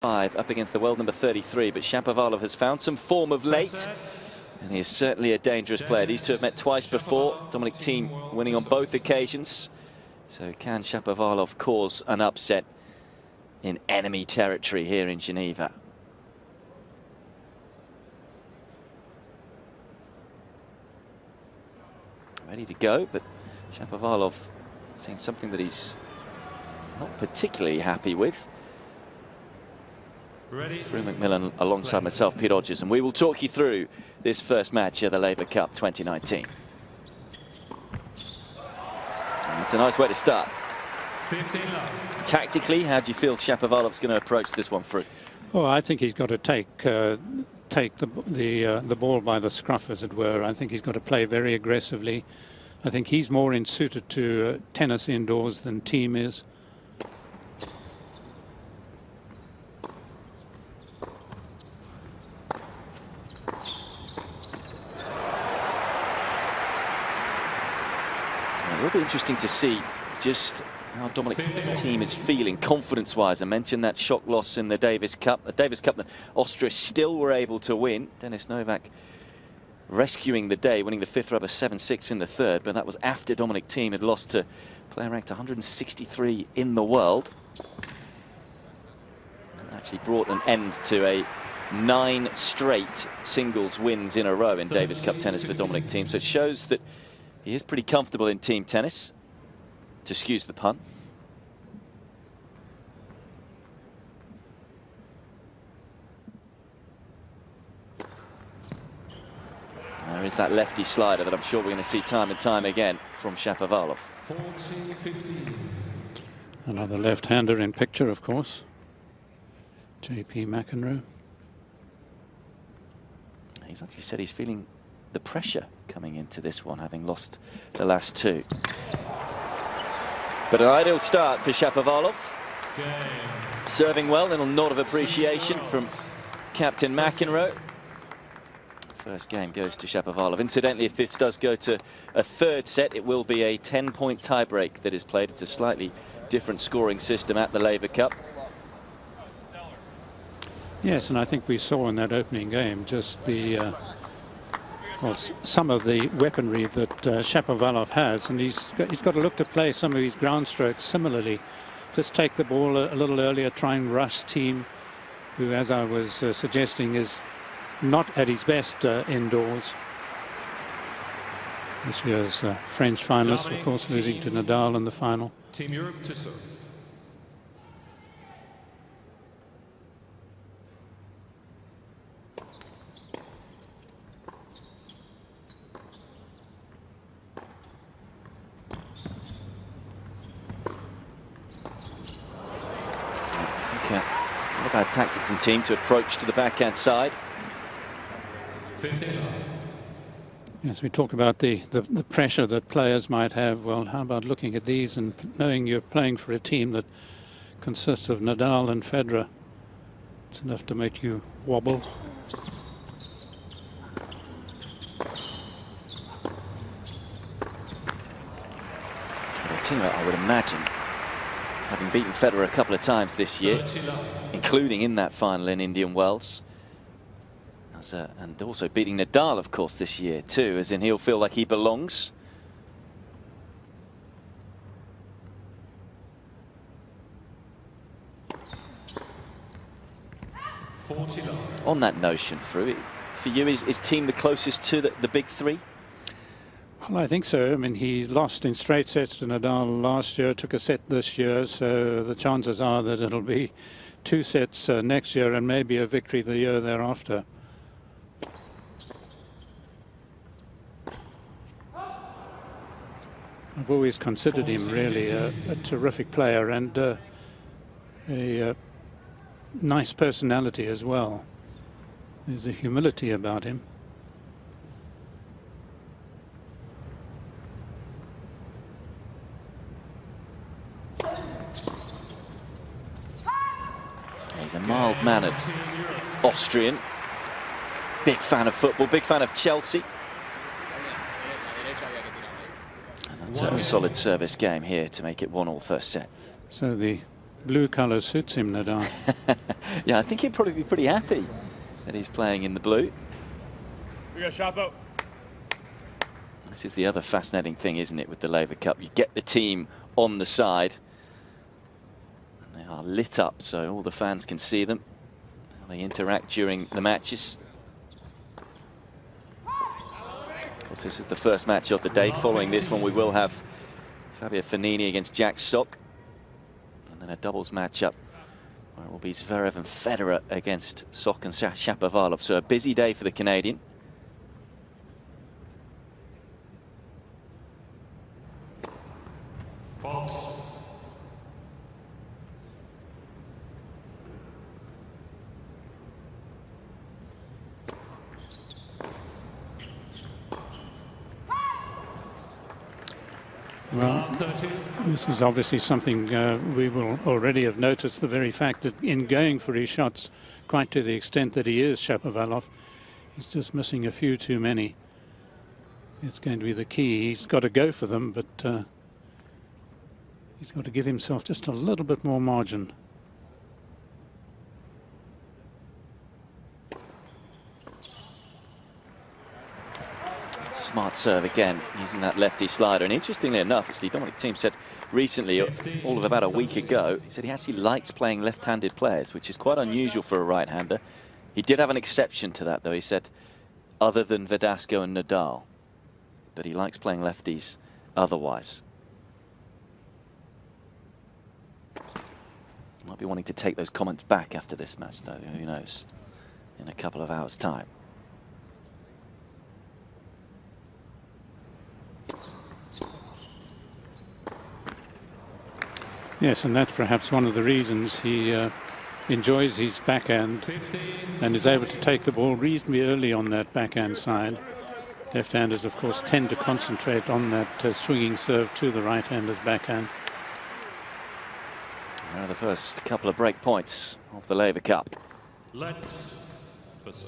5 up against the world number 33, but Shapovalov has found some form of late, and he is certainly a dangerous player. These two have met twice before, Dominic Thiem winning on both occasions. So can Shapovalov cause an upset in enemy territory here in Geneva? Ready to go, but Shapovalov saying something that he's not particularly happy with. Through Macmillan alongside myself, Pete Rogers, and we will talk you through this first match of the Laver Cup 2019. And it's a nice way to start. Tactically, how do you feel Shapovalov's going to approach this one through? Oh, I think he's got to take the ball by the scruff, as it were. I think he's got to play very aggressively. I think he's more suited to tennis indoors than Thiem is. It will be interesting to see just how Dominic Thiem is feeling confidence-wise. I mentioned that shock loss in the Davis Cup. The Davis Cup that Austria still were able to win. Denis Novak rescuing the day, winning the fifth rubber 7-6 in the third, but that was after Dominic Thiem had lost to player ranked 163 in the world. And actually brought an end to a 9 straight singles wins in a row in Davis Cup tennis for Dominic Thiem. So it shows that he is pretty comfortable in team tennis, to excuse the pun. There is that lefty slider that I'm sure we're going to see time and time again from Shapovalov. 14-15. Another left-hander in picture, of course. J.P. McEnroe. He's actually said he's feeling the pressure coming into this one, having lost the last 2. But an ideal start for Shapovalov. Serving well, little nod of appreciation from Captain McEnroe. First game goes to Shapovalov. Incidentally, if this does go to a third set, it will be a 10-point tiebreak that is played. It's a slightly different scoring system at the Laver Cup. Yes, and I think we saw in that opening game just the well, some of the weaponry that Shapovalov has, and he's got to look to play some of his ground strokes similarly. Just take the ball a little earlier, try and rush Thiem, who, as I was suggesting, is not at his best indoors. This year's French finalist, of course, losing to Nadal in the final. Team Europe to serve. It's all about tactic from Thiem to approach to the backhand side. 15. Yes, we talk about the pressure that players might have. Well, how about looking at these and knowing you're playing for a team that consists of Nadal and Federer? It's enough to make you wobble. A team, I would imagine, having beaten Federer a couple of times this year, including in that final in Indian Wells. And also beating Nadal, of course, this year too, as in he'll feel like he belongs. On that notion, for you, is Thiem the closest to the big three? Well, I think so. I mean, he lost in straight sets to Nadal last year, took a set this year, so the chances are that it'll be 2 sets next year and maybe a victory the year thereafter. I've always considered him really a terrific player and a nice personality as well. There's a humility about him. He's a mild-mannered Austrian. Big fan of football, big fan of Chelsea. And that's a solid service game here to make it 1-all first set. So the blue colour suits him, no doubt. Yeah, I think he'd probably be pretty happy that he's playing in the blue. We got Shapo. This is the other fascinating thing, isn't it, with the Laver Cup? You get the team on the side, and they are lit up so all the fans can see them, how they interact during the matches. Of course, this is the first match of the day. Following this one, we will have Fabio Fognini against Jack Sock, and then a doubles matchup where it will be Zverev and Federer against Sock and Shapovalov. So a busy day for the Canadian. Fox. Well, this is obviously something we will already have noticed, the very fact that in going for his shots, quite to the extent that he is Shapovalov, he's just missing a few too many. It's going to be the key. He's got to go for them, but he's got to give himself just a little bit more margin. It's a smart serve again, using that lefty slider. And interestingly enough, actually, Dominic Thiem said recently, all of about a week ago, he said he actually likes playing left-handed players, which is quite unusual for a right-hander. He did have an exception to that, though. He said, other than Verdasco and Nadal, but he likes playing lefties otherwise. Might be wanting to take those comments back after this match, though. Who knows? In a couple of hours' time. Yes, and that's perhaps one of the reasons he enjoys his backhand and is able to take the ball reasonably early on that backhand side. Left-handers, of course, tend to concentrate on that swinging serve to the right-hander's backhand. Now the first couple of break points of the Laver Cup. Let's first.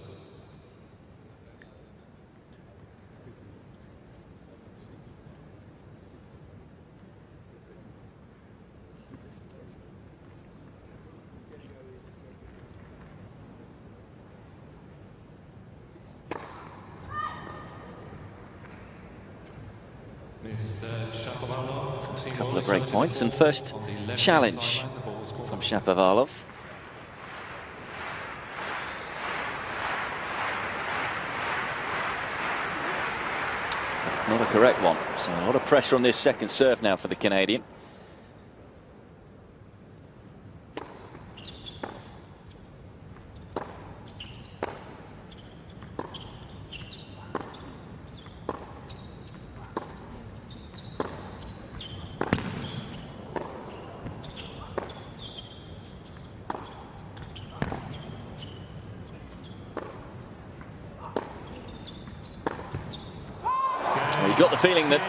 First couple of break points and first challenge from Shapovalov. Not a correct one, so a lot of pressure on this second serve now for the Canadian. You got the feeling that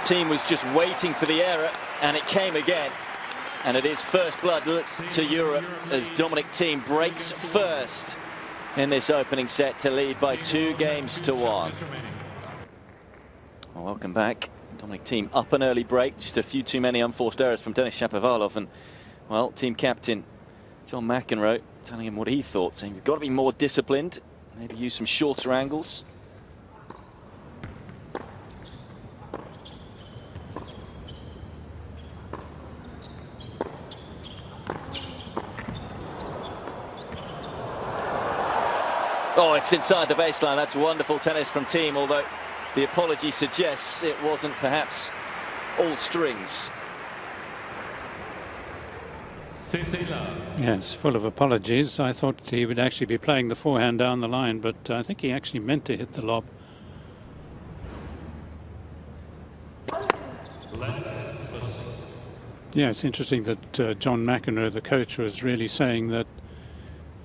Thiem was just waiting for the error, and it came again. And it is first blood to Europe as Dominic Thiem breaks first in this opening set to lead by 2-1. Well, welcome back. Dominic Thiem up an early break, just a few too many unforced errors from Denis Shapovalov, and well, team captain John McEnroe telling him what he thought, saying you've got to be more disciplined, maybe use some shorter angles. Oh, it's inside the baseline. That's wonderful tennis from Thiem, although the apology suggests it wasn't perhaps all strings. 50 love. Yes, full of apologies. I thought he would actually be playing the forehand down the line, but I think he actually meant to hit the lob. Yeah, it's interesting that John McEnroe, the coach, was really saying that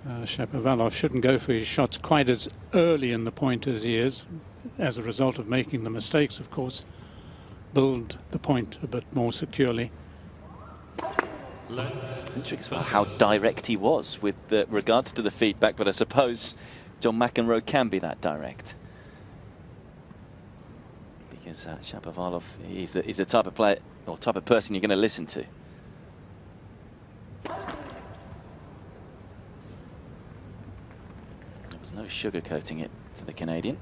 Shapovalov shouldn't go for his shots quite as early in the point as he is, as a result of making the mistakes, of course. Build the point a bit more securely. Interesting about how direct he was with regards to the feedback, but I suppose John McEnroe can be that direct. Because Shapovalov, he's the type of player or type of person you're going to listen to. There's no sugarcoating it for the Canadian.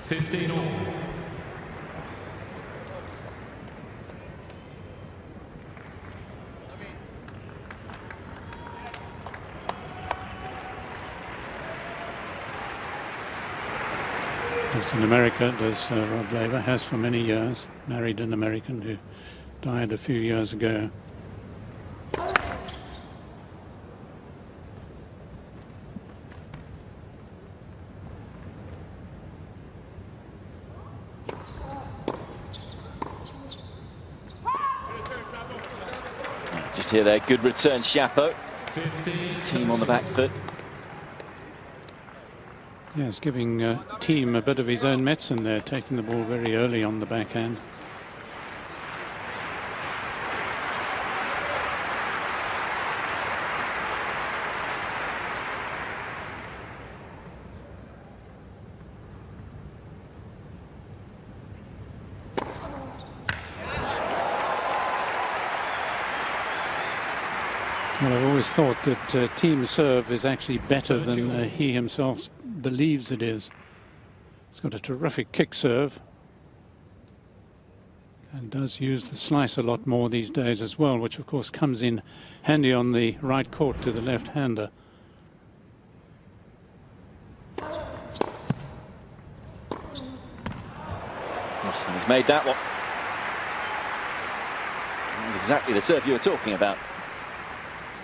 Fifteen all. Lives in America, does Rod Laver, has for many years. Married an American who died a few years ago. Just here there, good return, Shapo. Thiem on the back foot. Yes, giving Thiem a bit of his own medicine there, taking the ball very early on the backhand. Well, I've always thought that Thiem's serve is actually better than he himself believes it is. He's got a terrific kick serve and does use the slice a lot more these days as well, which of course comes in handy on the right court to the left-hander. Oh, and he's made that one. That was exactly the serve you were talking about.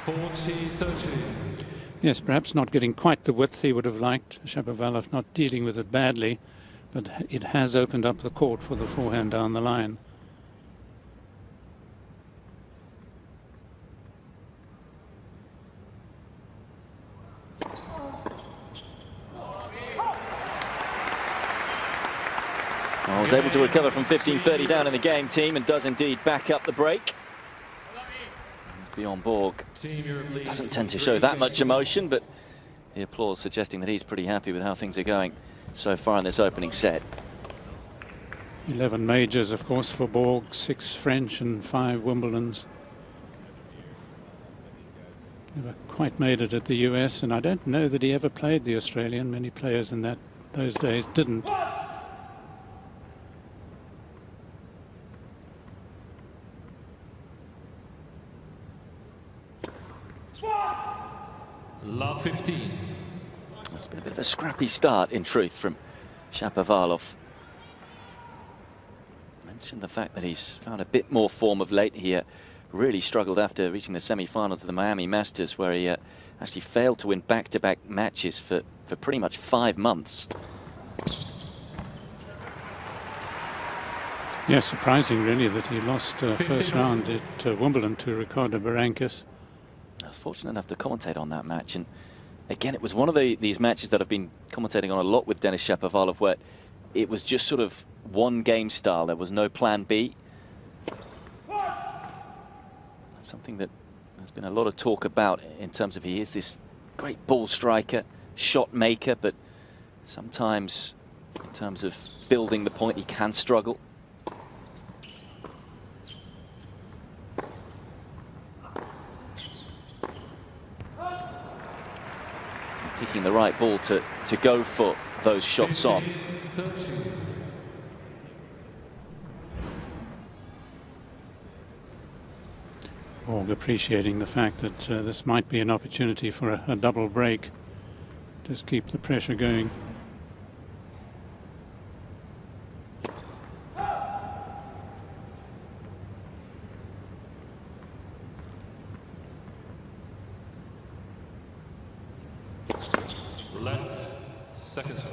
40-13. Yes, perhaps not getting quite the width he would have liked. Shapovalov not dealing with it badly, but it has opened up the court for the forehand down the line. Well, was able to recover from 15-30 down in the game, Thiem, and does indeed back up the break. Bjorn Borg doesn't tend to show that much emotion, but the applause suggesting that he's pretty happy with how things are going so far in this opening set. 11 majors, of course, for Borg, 6 French and 5 Wimbledons. Never quite made it at the US, and I don't know that he ever played the Australian. Many players in those days didn't. Love 15. It's been a bit of a scrappy start, in truth, from Shapovalov. Mentioned the fact that he's found a bit more form of late. He really struggled after reaching the semi-finals of the Miami Masters, where he actually failed to win back-to-back matches for pretty much 5 months. Yes, surprising really that he lost first round at Wimbledon to Ricardo Berankis. I was fortunate enough to commentate on that match, and again, it was one of these matches that I've been commentating on a lot with Denis Shapovalov, where it was just sort of one game style. There was no plan B. That's something that there's been a lot of talk about in terms of he is this great ball striker, shot maker, but sometimes in terms of building the point, he can struggle. Picking the right ball to go for those shots on. Borg appreciating the fact that this might be an opportunity for a double break. Just keep the pressure going. Let second serve.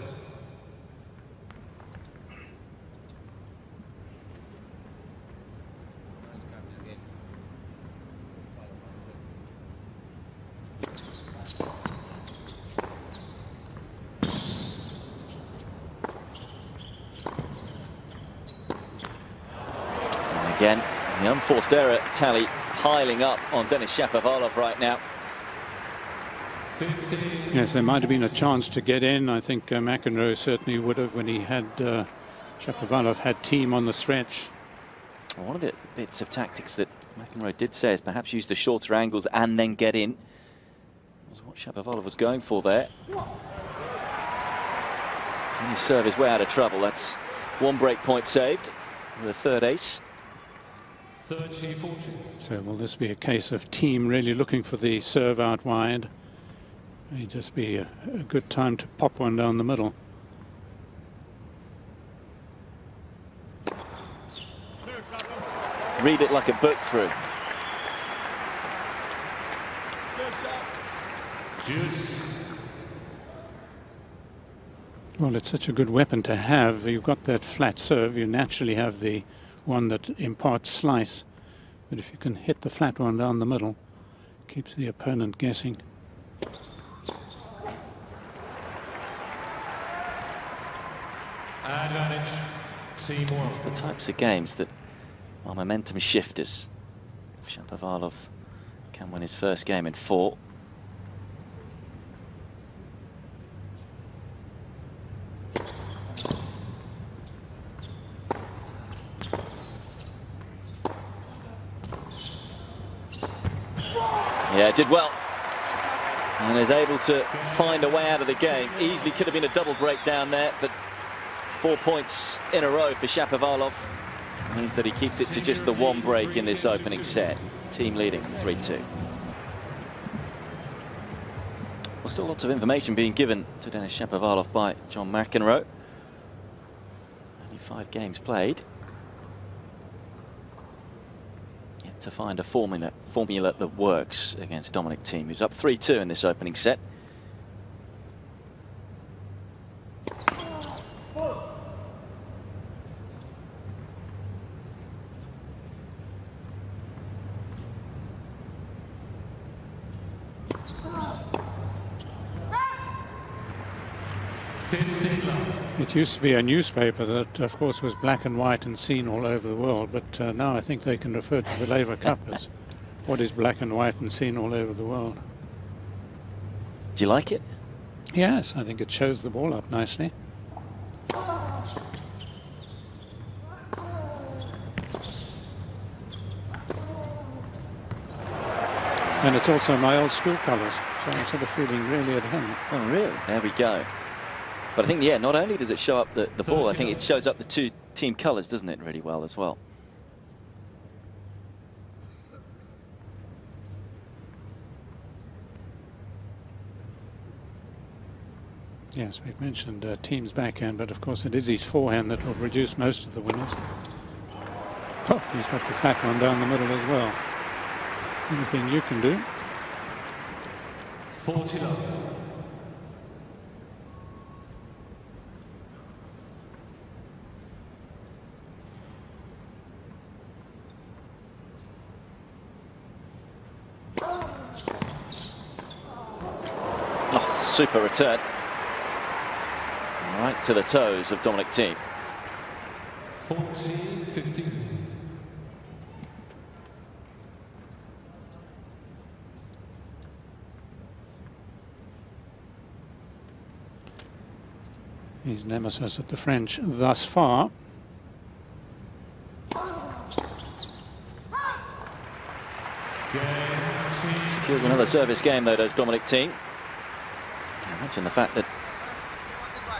And again, the unforced error tally piling up on Denis Shapovalov right now. 50. Yes, there might have been a chance to get in. I think McEnroe certainly would have when he had Shapovalov had Thiem on the stretch. Well, one of the bits of tactics that McEnroe did say is perhaps use the shorter angles and then get in. That was what Shapovalov was going for there. Can he serve his way out of trouble? That's one break point saved. The third ace. 30-40. So will this be a case of Thiem really looking for the serve out wide? May just be a good time to pop one down the middle. Read it like a book through. Deuce. Well, it's such a good weapon to have. You've got that flat serve. You naturally have the one that imparts slice. But if you can hit the flat one down the middle, keeps the opponent guessing. Advantage. Team one. It's the types of games that are momentum shifters. Shapovalov can win his first game in 4. Yeah, did well. And is able to find a way out of the game. Easily could have been a double breakdown there, but 4 points in a row for Shapovalov means that he keeps it to just the one break in this opening set. Team leading 3-2. Well, still lots of information being given to Denis Shapovalov by John McEnroe. Only 5 games played. Yet to find a formula that works against Dominic Thiem, who's up 3-2 in this opening set. It used to be a newspaper that, of course, was black and white and seen all over the world, but now I think they can refer to the Laver Cup as what is black and white and seen all over the world. Do you like it? Yes, I think it shows the ball up nicely. And it's also my old school colours, so I'm sort of feeling really at home. Oh, really? There we go. But I think, yeah, not only does it show up the ball, I think it shows up the 2 team colours, doesn't it, really well as well. Yes, we've mentioned Thiem's backhand, but of course it is his forehand that will produce most of the winners. Oh, he's got the flat one down the middle as well. Anything you can do? 40 love. Oh, super return. Right to the toes of Dominic Thiem. 40-15. His nemesis at the French thus far. Secures another service game, though, does Dominic Thiem. Imagine the fact that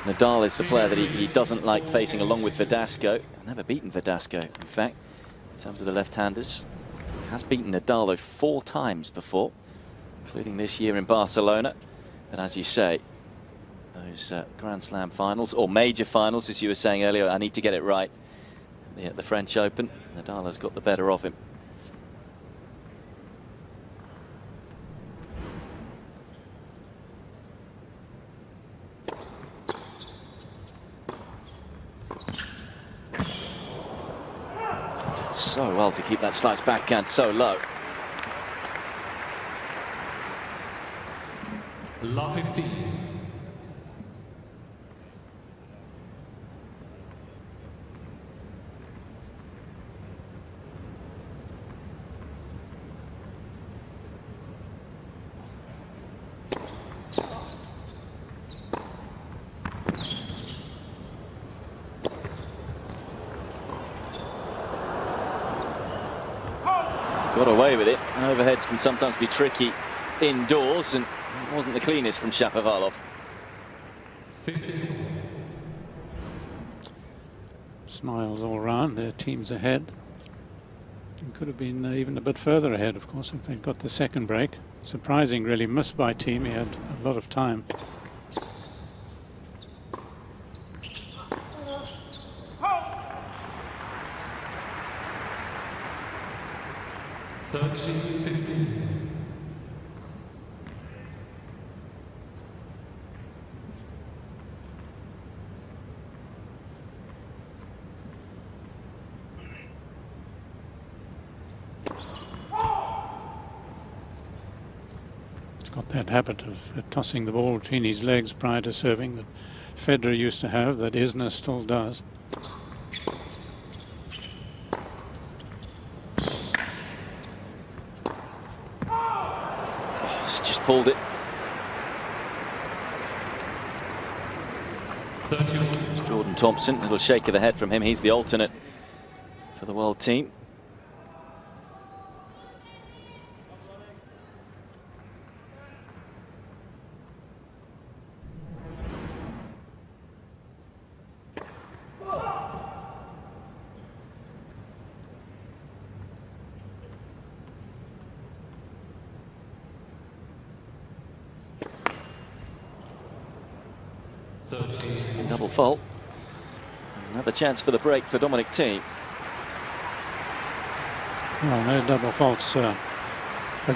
Nadal is the player that he doesn't like facing along with Verdasco. Never beaten Verdasco, in fact, in terms of the left-handers. Has beaten Nadal, though, 4 times before, including this year in Barcelona. But as you say, those Grand Slam finals, or major finals, as you were saying earlier, I need to get it right. At the French Open, Nadal has got the better of him. Did so well to keep that slice backhand so low. Love 15. got away with it. Overheads can sometimes be tricky indoors, and it wasn't the cleanest from Shapovalov. 50. Smiles all round, their team's ahead. And could have been even a bit further ahead, of course, if they'd got the second break. Surprising, really, miss by Thiem. He had a lot of time. Got that habit of tossing the ball between his legs prior to serving that Federer used to have, that Isner still does. Oh, just pulled it. 31. It's Jordan Thompson, a little shake of the head from him. He's the alternate for the world team. Double fault. Another chance for the break for Dominic Thiem. Well, no double fault's a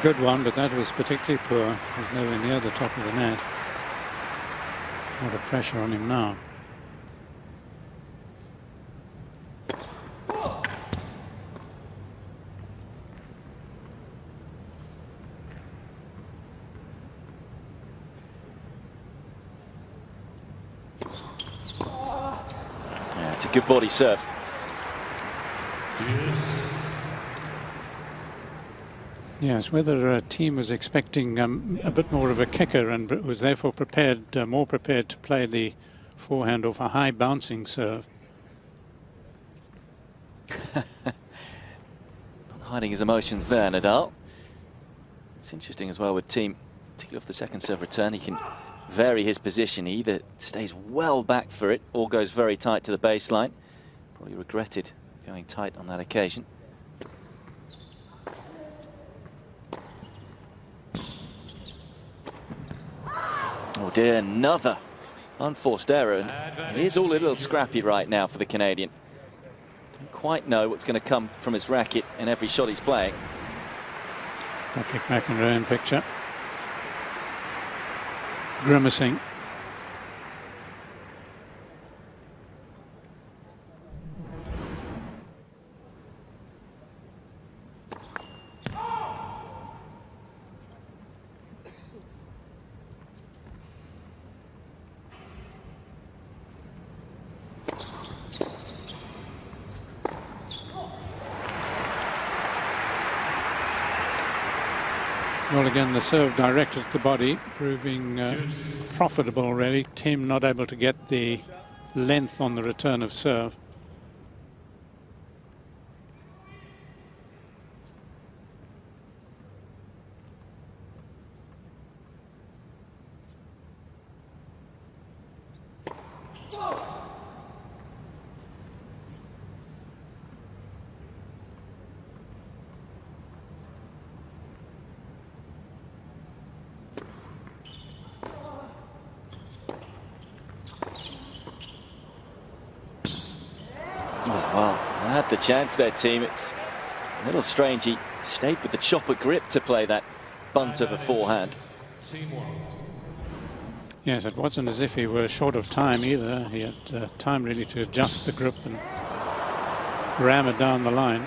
good one, but that was particularly poor. He was nowhere near the top of the net. A lot of pressure on him now. It's a good body serve. Yes, whether Thiem was expecting a bit more of a kicker and was therefore prepared, more prepared to play the forehand off a high bouncing serve. Not hiding his emotions there, Nadal. It's interesting as well with Thiem, particularly off the second serve return. He can vary his position. He either stays well back for it or goes very tight to the baseline. Probably regretted going tight on that occasion. Oh dear, another unforced error. It is all a little scrappy right now for the Canadian. Don't quite know what's going to come from his racket in every shot he's playing. Patrick McEnroe in picture. Grimacing. Well, again, the serve directed at the body, proving profitable, really. Thiem not able to get the length on the return of serve. Well, I had the chance there, Thiem. It's a little strange. He stayed with the chopper grip to play that bunt of a forehand. Yes, it wasn't as if he were short of time either. He had time really to adjust the grip and ram it down the line.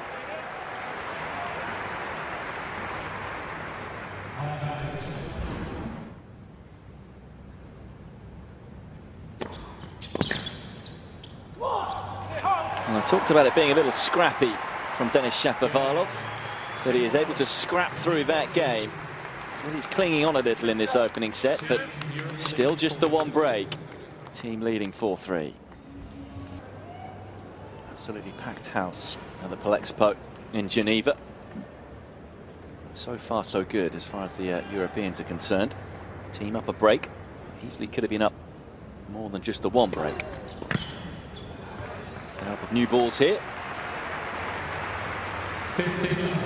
And I talked about it being a little scrappy from Denis Shapovalov, but he is able to scrap through that game. Well, he's clinging on a little in this opening set, but still just the one break. Team leading 4-3. Absolutely packed house at the Palexpo in Geneva. So far, so good as far as the Europeans are concerned. Thiem up a break. Easily could have been up more than just the one break. It's the help of new balls here. 59.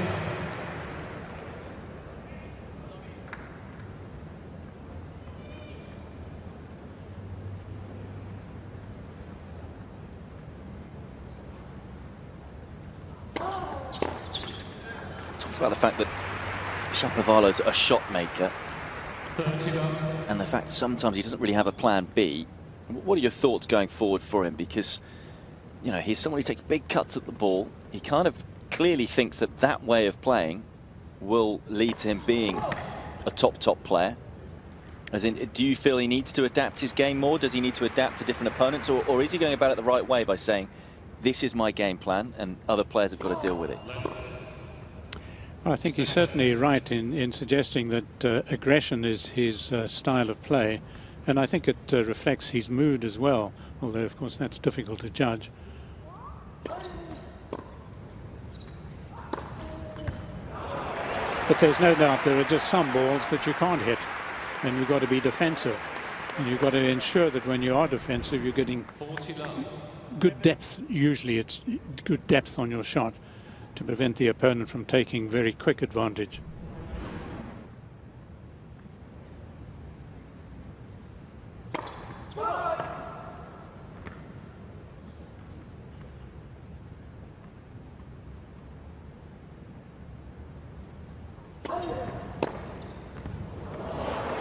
Talked about the fact that Shapovalov's a shot maker, 39. and the fact sometimes he doesn't really have a plan B. What are your thoughts going forward for him? Because, you know, he's someone who takes big cuts at the ball. He kind of clearly thinks that that way of playing will lead to him being a top player. As in, do you feel he needs to adapt his game more? Does he need to adapt to different opponents? Or is he going about it the right way by saying, this is my game plan and other players have got to deal with it? Well, I think he's certainly right in suggesting that aggression is his style of play, and I think it reflects his mood as well, although of course that's difficult to judge. But there's no doubt there are just some balls that you can't hit, and you've got to be defensive, and you've got to ensure that when you are defensive you're getting good depth. Usually it's good depth on your shot to prevent the opponent from taking very quick advantage.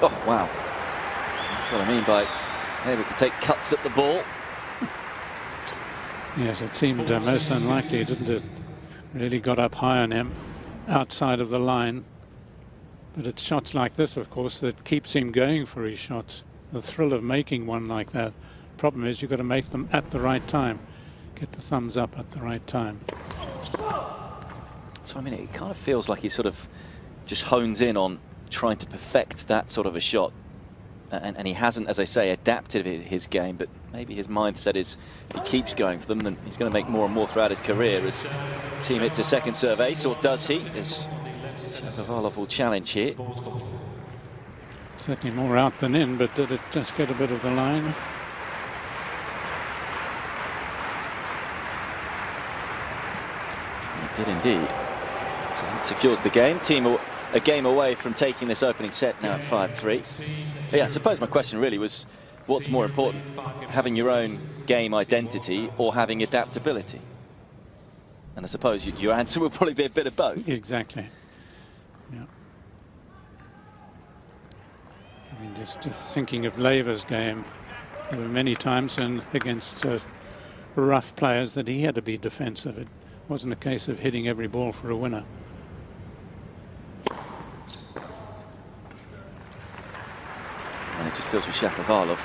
Oh, wow. That's what I mean by able to take cuts at the ball. Yes, it seemed most unlikely, didn't it? Really got up high on him, outside of the line. But it's shots like this, of course, that keeps him going for his shots. The thrill of making one like that. Problem is, you've got to make them at the right time. Get the thumbs up at the right time. So, I mean, it kind of feels like he sort of just hones in on trying to perfect that sort of a shot. And he hasn't, as I say, adapted his game, but maybe his mindset is if he keeps going for them, then he's going to make more and more throughout his career. As Thiem hits a second serve ace, or does he? As Shapovalov will challenge here. Certainly more out than in, but did it just get a bit of the line? It did indeed. So that secures the game. Thiem a game away from taking this opening set now at 5-3. Yeah, I suppose my question really was, what's more important, having your own game identity or having adaptability? And I suppose your answer will probably be a bit of both. Exactly. Yeah. I mean, just thinking of Laver's game, there were many times against rough players that he had to be defensive. It wasn't a case of hitting every ball for a winner. And it just feels with Shapovalov,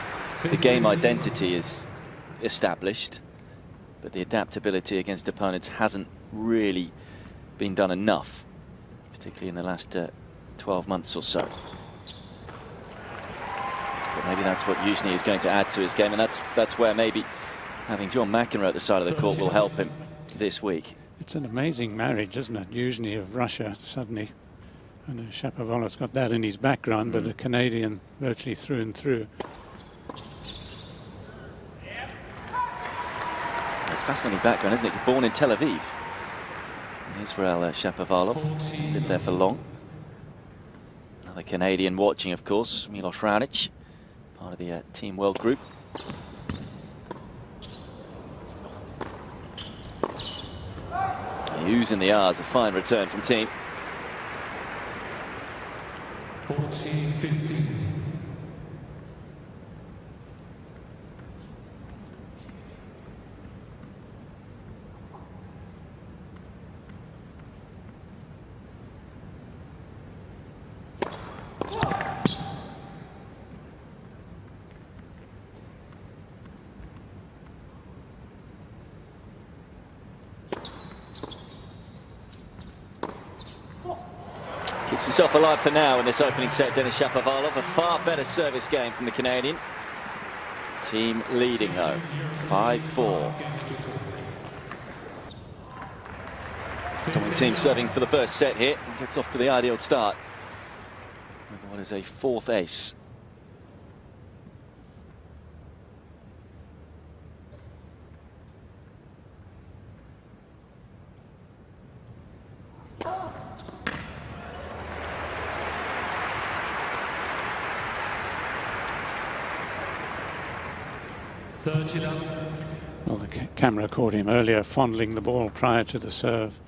the game identity is established, but the adaptability against opponents hasn't really been done enough, particularly in the last 12 months or so. But maybe that's what Yuzhny is going to add to his game, and that's where maybe having John McEnroe at the side of the court will help him this week. It's an amazing marriage, isn't it? Yuzhny of Russia suddenly. I know Shapovalov's got that in his background, but a Canadian virtually through and through. It's a fascinating background, isn't it? Born in Tel Aviv. Israel Shapovalov, lived there for long. Another Canadian watching, of course, Milos Raonic, part of the Thiem World Group. Hughes in the R's, a fine return from Thiem. 14-15. Keeps himself alive for now in this opening set, Denis Shapovalov. A far better service game from the Canadian. Thiem leading though, 5-4. Dominic Thiem serving for the first set here and gets off to the ideal start with what is a fourth ace. Well, the camera caught him earlier fondling the ball prior to the serve.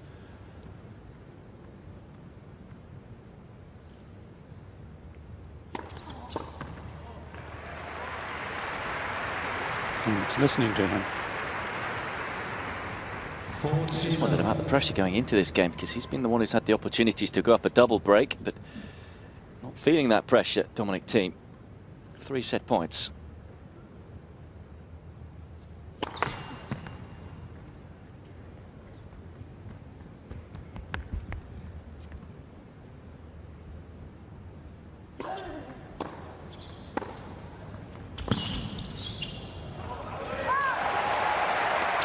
And it's listening to him. Just wondered about the pressure going into this game, because he's been the one who's had the opportunities to go up a double break, but not feeling that pressure, Dominic Thiem. 3 set points.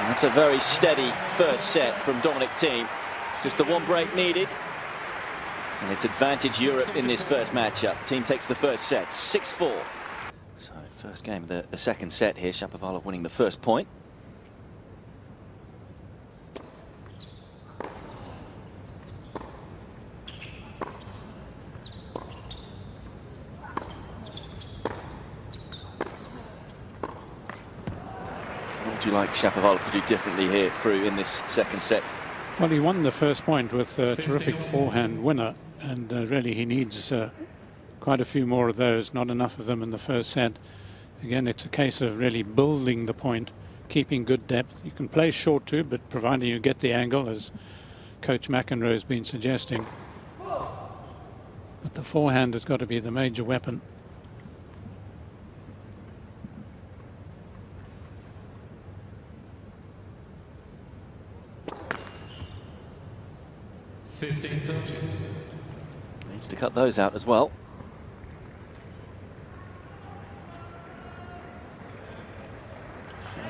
That's a very steady first set from Dominic Thiem. Just the one break needed. And it's advantage Europe in this first matchup. Thiem takes the first set, 6-4. So first game of the second set here. Shapovalov winning the first point. What would you like Shapovalov to do differently here through in this second set? Well, he won the first point with a terrific forehand winner, and really he needs quite a few more of those, not enough of them in the first set. Again, it's a case of really building the point, keeping good depth. You can play short too, but providing you get the angle, as Coach McEnroe has been suggesting. But the forehand has got to be the major weapon. Needs to cut those out as well.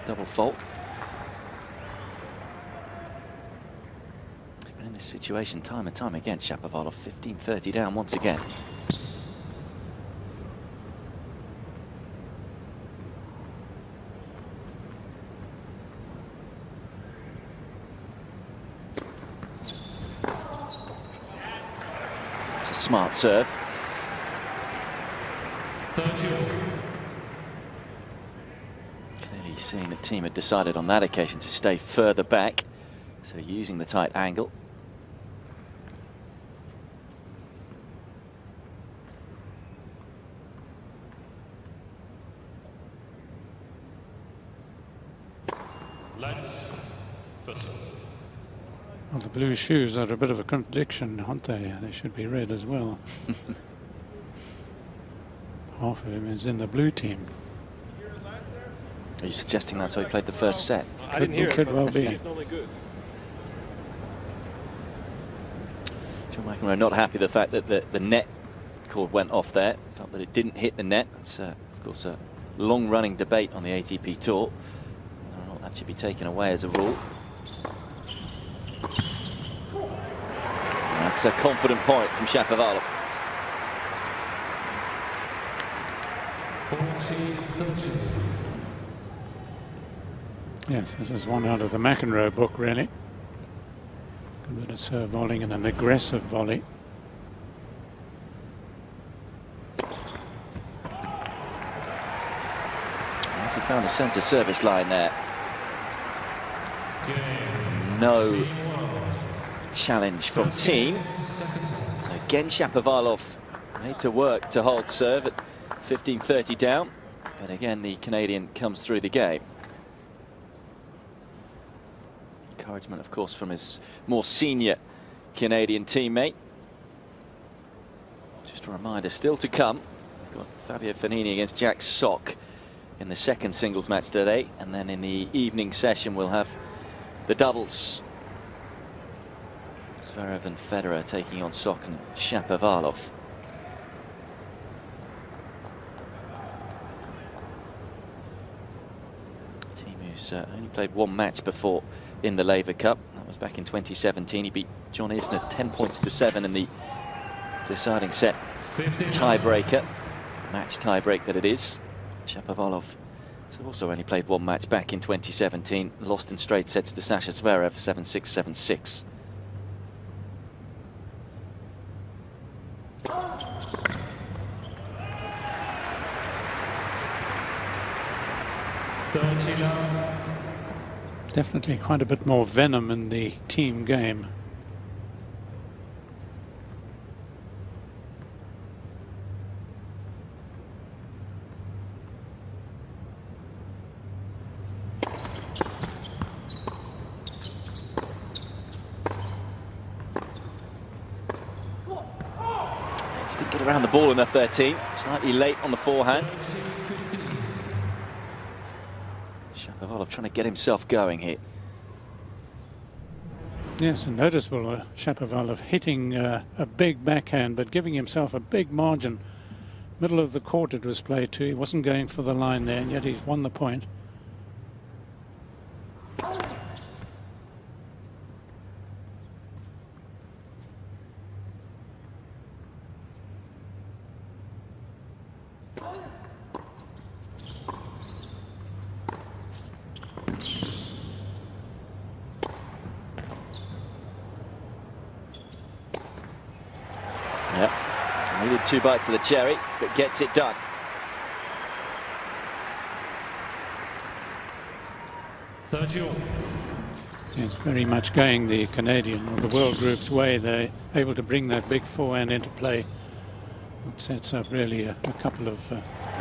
Double fault. He's been in this situation time and time again, Shapovalov. 15-30 down once again. It's a smart serve. Clearly seeing that Thiem had decided on that occasion to stay further back, so using the tight angle. Well, the blue shoes are a bit of a contradiction, aren't they? They should be red as well. Half of him is in the blue team. Are you suggesting that's how he played the first set? I didn't hear it. Could well be. It's normally good. John McEnroe not happy the fact that the net cord went off there. Felt that it didn't hit the net. It's of course a long-running debate on the ATP Tour. I don't know, that should be taken away as a rule. And that's a confident point from Shapovalov. 14-13. Yes, this is one out of the McEnroe book, really. Good bit of serve volleying and an aggressive volley. As he found the centre service line there. No challenge from Thiem. So again, Shapovalov made to work to hold serve at 15-30 down. But again, the Canadian comes through the game. Encouragement, of course, from his more senior Canadian teammate. Just a reminder, still to come. We've got Fabio Fognini against Jack Sock in the second singles match today, and then in the evening session we'll have the doubles. Zverev and Federer taking on Sock and Shapovalov. Thiem who's only played one match before in the Laver Cup. That was back in 2017. He beat John Isner 10 points to 7 in the deciding set tiebreaker. Match tiebreak that it is. Shapovalov has also only played one match back in 2017. Lost in straight sets to Sasha Zverev 7-6, 7-6. Definitely quite a bit more venom in the team game. Just didn't get around the ball enough there, Thiem. Slightly late on the forehand. Shapovalov trying to get himself going here. Yes, and noticeable Shapovalov hitting a big backhand, but giving himself a big margin. Middle of the court it was played to. He wasn't going for the line there, and yet he's won the point. Yep, needed 2 bites of the cherry, but gets it done. It's very much going the Canadian or the world group's way. They're able to bring that big forehand into play. It sets up really a couple of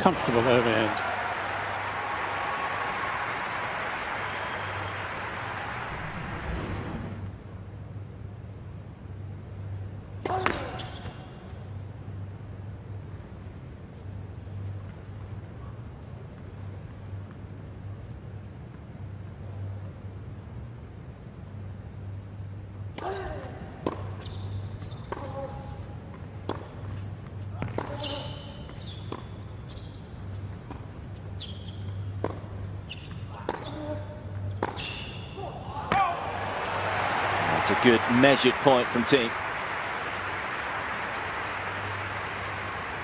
comfortable overheads. That's a good measured point from Thiem.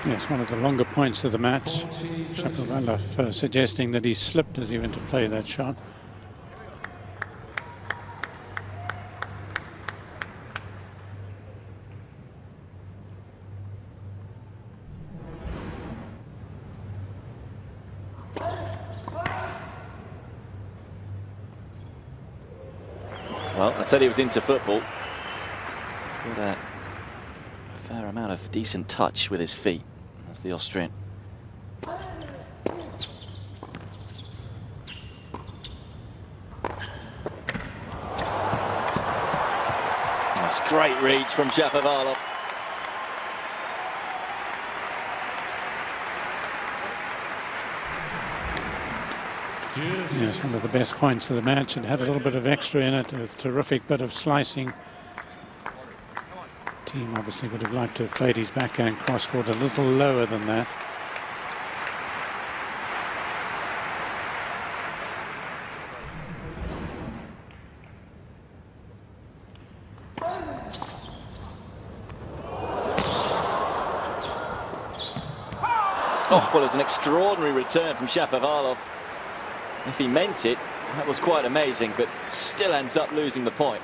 Yes, one of the longer points of the match. Shapovalov suggesting that he slipped as he went to play that shot. Well, I said he was into football. He's got a fair amount of decent touch with his feet. That's the Austrian. That's great reach from Shapovalov. Yes, one of the best points of the match. It had a little bit of extra in it, a terrific bit of slicing. Thiem obviously would have liked to have played his backhand cross-court a little lower than that. Oh, well, it was an extraordinary return from Shapovalov. If he meant it, that was quite amazing, but still ends up losing the point.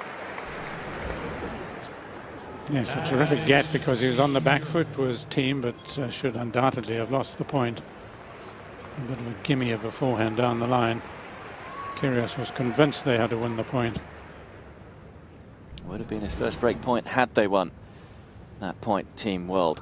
Yes, a terrific get because he was on the back foot was Thiem, but should undoubtedly have lost the point. A bit of a gimme of a forehand down the line. Kyrgios was convinced they had to win the point. Would have been his first break point had they won that point, Team World.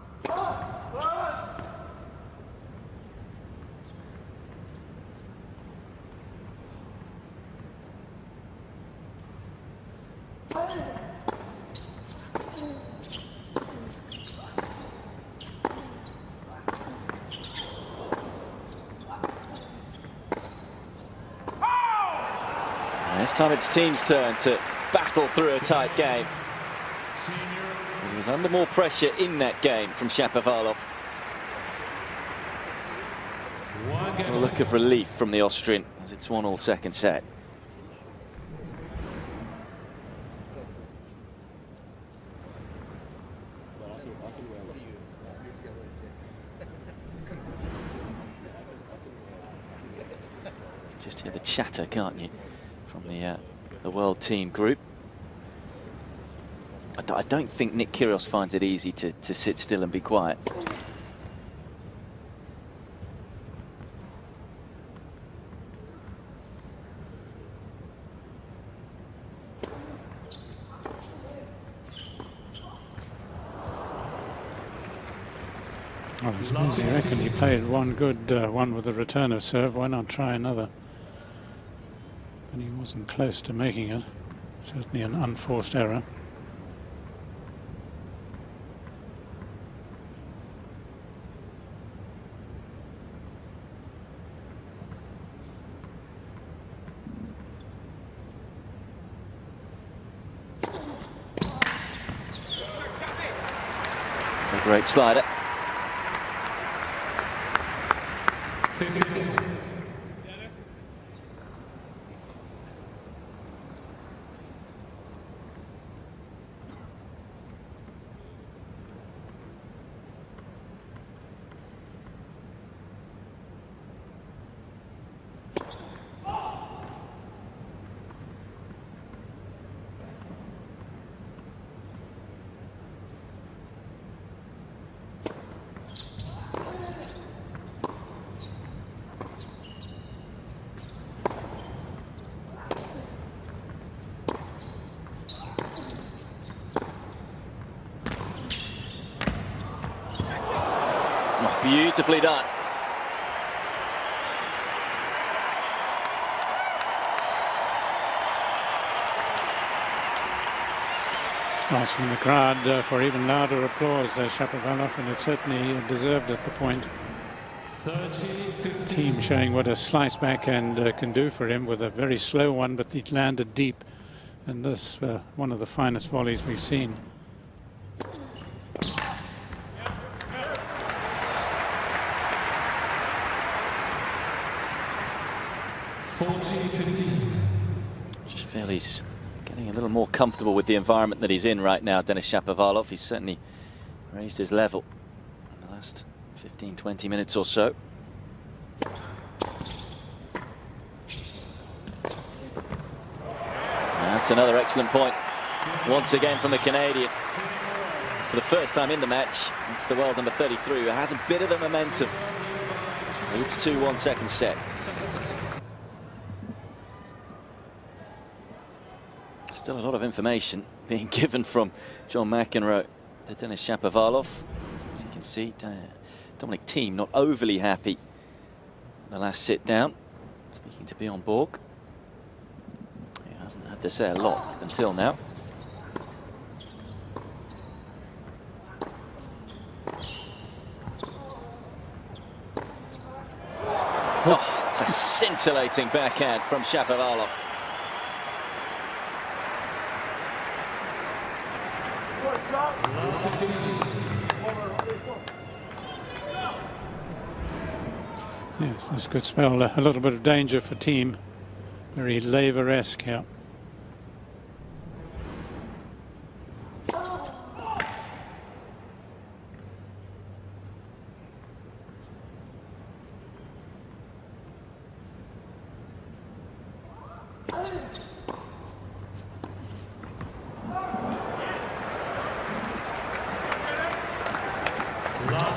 This time it's Thiem's turn to battle through a tight game. He was under more pressure in that game from Shapovalov. A look of relief from the Austrian as it's 1-1 second set. Just hear the chatter, can't you, from the world team group. I don't think Nick Kyrgios finds it easy to sit still and be quiet. Well, I suppose you reckon he played one good one with the return of serve. Why not try another? But he wasn't close to making it. Certainly an unforced error. A great slider. Beautifully done. Asking the crowd for even louder applause, Shapovalov, and it certainly deserved at the point. 30-15. Thiem showing what a slice backhand can do for him with a very slow one, but it landed deep. And this, one of the finest volleys we've seen. Just feel he's getting a little more comfortable with the environment that he's in right now, Denis Shapovalov. He's certainly raised his level in the last 15-20 minutes or so. That's another excellent point once again from the Canadian. For the first time in the match, it's the world number 33 who has a bit of the momentum. Leads 2-1 second set. Still a lot of information being given from John McEnroe to Denis Shapovalov. As you can see, Dominic Thiem not overly happy the last sit down. Speaking to Bjorn Borg. He hasn't had to say a lot until now. Oh, it's a scintillating backhand from Shapovalov. Yes, this could spell a little bit of danger for Thiem. Very Laver-esque here.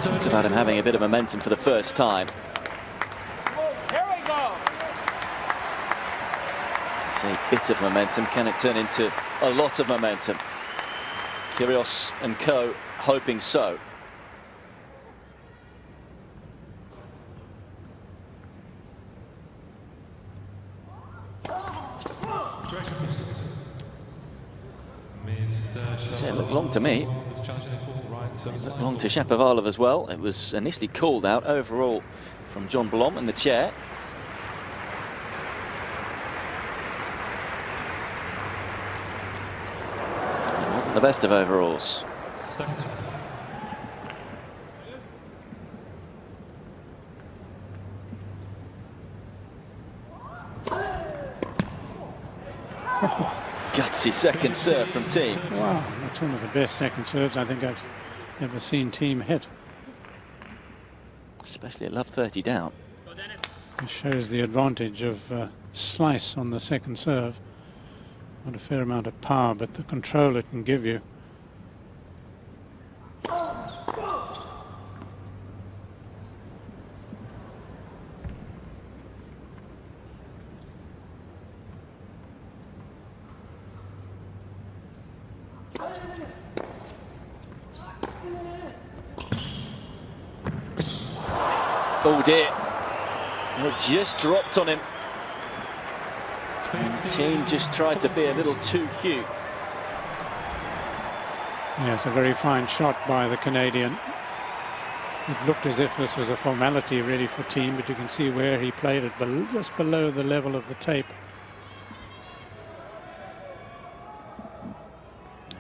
Talked about him having a bit of momentum for the first time. Here we go. It's a bit of momentum. Can it turn into a lot of momentum? Kyrgios and co hoping so. So it looked long to me. It looked long to Shapovalov as well. It was initially called out overall from John Blom in the chair. It wasn't the best of overalls. Gutsy second serve from Thiem. Wow, that's one of the best second serves I think I've ever seen Thiem hit. Especially at love 30 down. It shows the advantage of slice on the second serve. Not a fair amount of power, but the control it can give you. Oh dear, it just dropped on him. And Thiem just tried to be a little too cute. Yes, a very fine shot by the Canadian. It looked as if this was a formality really for Thiem, but you can see where he played it, just below the level of the tape.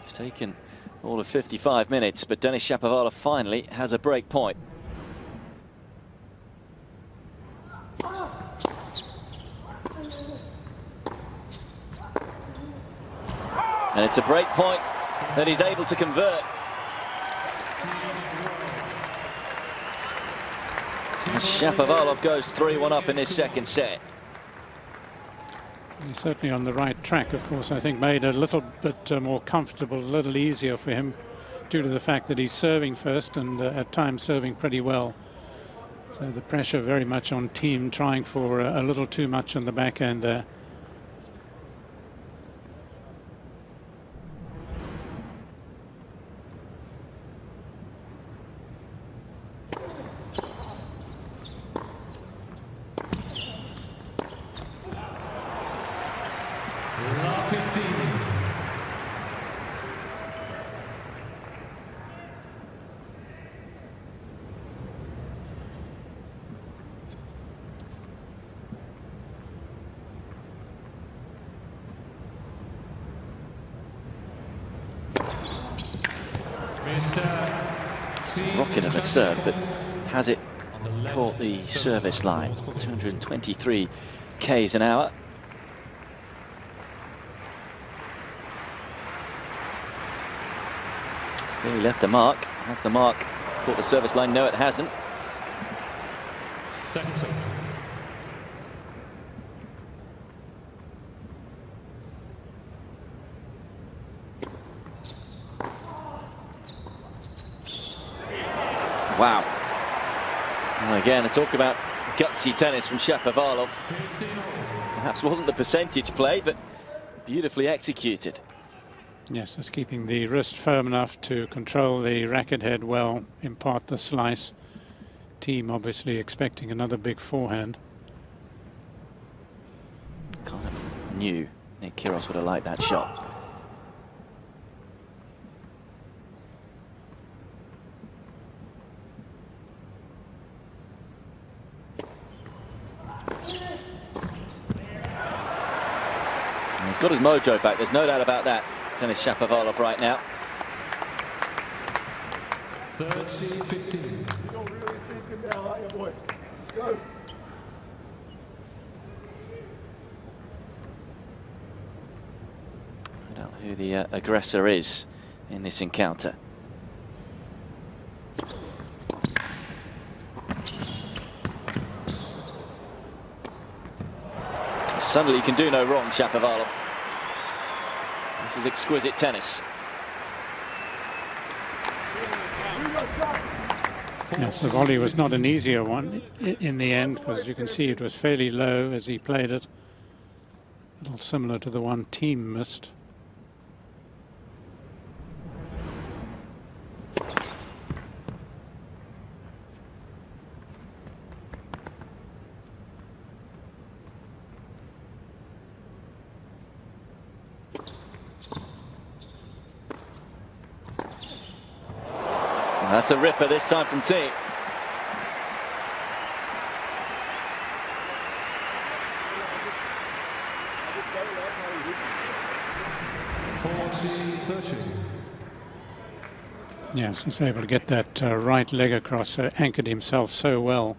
It's taken all of 55 minutes, but Denis Shapovalov finally has a break point. And it's a break point that he's able to convert. Shapovalov goes 3-1 up in this second set. He's certainly on the right track, of course. I think made it a little bit more comfortable, a little easier for him due to the fact that he's serving first and at times serving pretty well. So the pressure very much on Thiem, trying for a little too much on the backhand there. Rocket of a serve, but has it caught the service line? 223 k's an hour. It's clearly left a mark. Has the mark caught the service line? No, it hasn't. Second serve. Wow. And again, I talk about gutsy tennis from Shapovalov. Perhaps wasn't the percentage play, but beautifully executed. Yes, just keeping the wrist firm enough to control the racket head well, impart the slice. Thiem obviously expecting another big forehand. Kind of knew Nick Kyrgios would have liked that shot. He's got his mojo back, there's no doubt about that. Denis Shapovalov right now. 30-15. Don't really think now, like boy. Let's go. Find out who the aggressor is in this encounter. Suddenly you can do no wrong, Shapovalov. This is exquisite tennis. Yes, the volley was not an easier one in the end, because you can see it was fairly low as he played it. A little similar to the one Thiem missed. That's a ripper this time from Thiem. Yes, he's able to get that right leg across, anchored himself so well.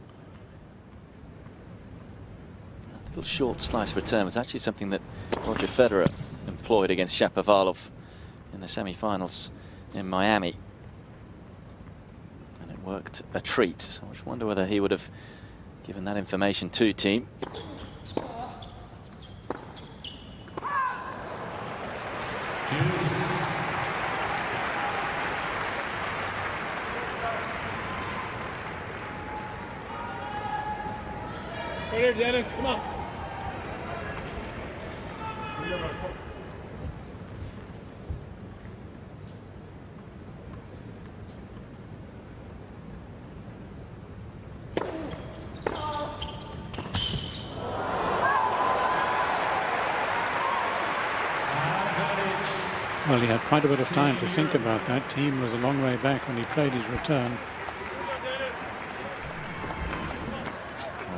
Little short slice return was actually something that Roger Federer employed against Shapovalov in the semi-finals in Miami. worked a treat. So I just wonder whether he would have given that information to Thiem. Right here, Dennis, come on. Well, he had quite a bit of time to think about that. Thiem was a long way back when he played his return.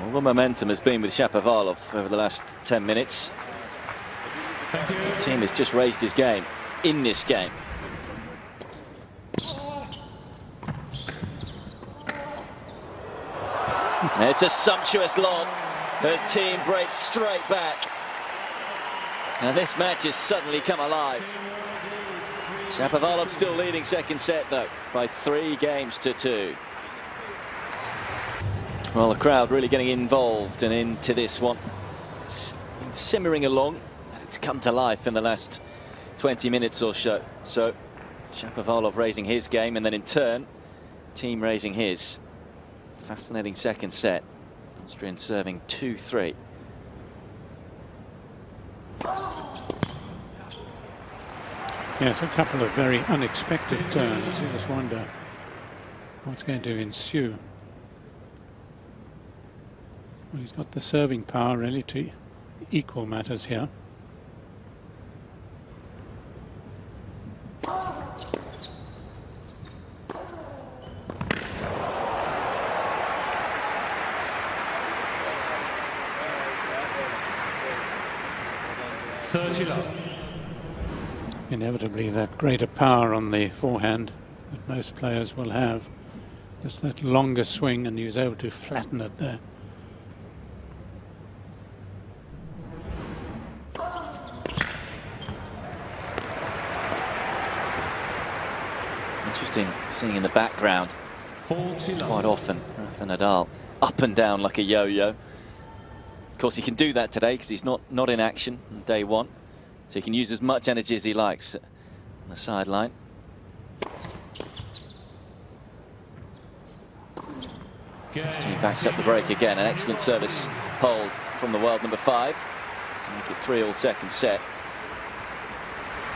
All the momentum has been with Shapovalov over the last 10 minutes. Thiem has just raised his game in this game. It's a sumptuous lob as Thiem breaks straight back. Now this match has suddenly come alive. Shapovalov still leading second set though by 3 games to 2. Well, the crowd really getting involved and into this one. It's been simmering along, and it's come to life in the last 20 minutes or so. So Shapovalov raising his game, and then in turn Thiem raising his. Fascinating second set. Austrian serving 2-3. Yes, a couple of very unexpected turns. You just wonder what's going to ensue. Well, he's got the serving power really to equal matters here. Inevitably that greater power on the forehand that most players will have. Just that longer swing, and he was able to flatten it there. Interesting seeing in the background quite often Rafa Nadal up and down like a yo-yo. Of course he can do that today because he's not in action on day one, so he can use as much energy as he likes on the sideline. He backs up the break again. An excellent service hold from the world number 5 to make it 3-all second set.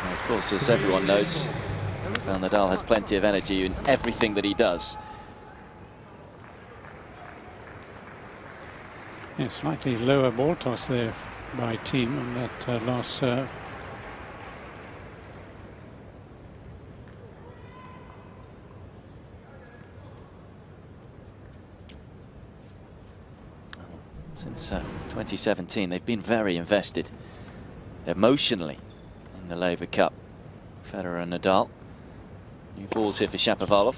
And of course, as everyone knows, Rafael Nadal has plenty of energy in everything that he does. Yeah, slightly lower ball toss there by Thiem on that last serve. Since 2017, they've been very invested emotionally in the Laver Cup. Federer and Nadal. New balls here for Shapovalov.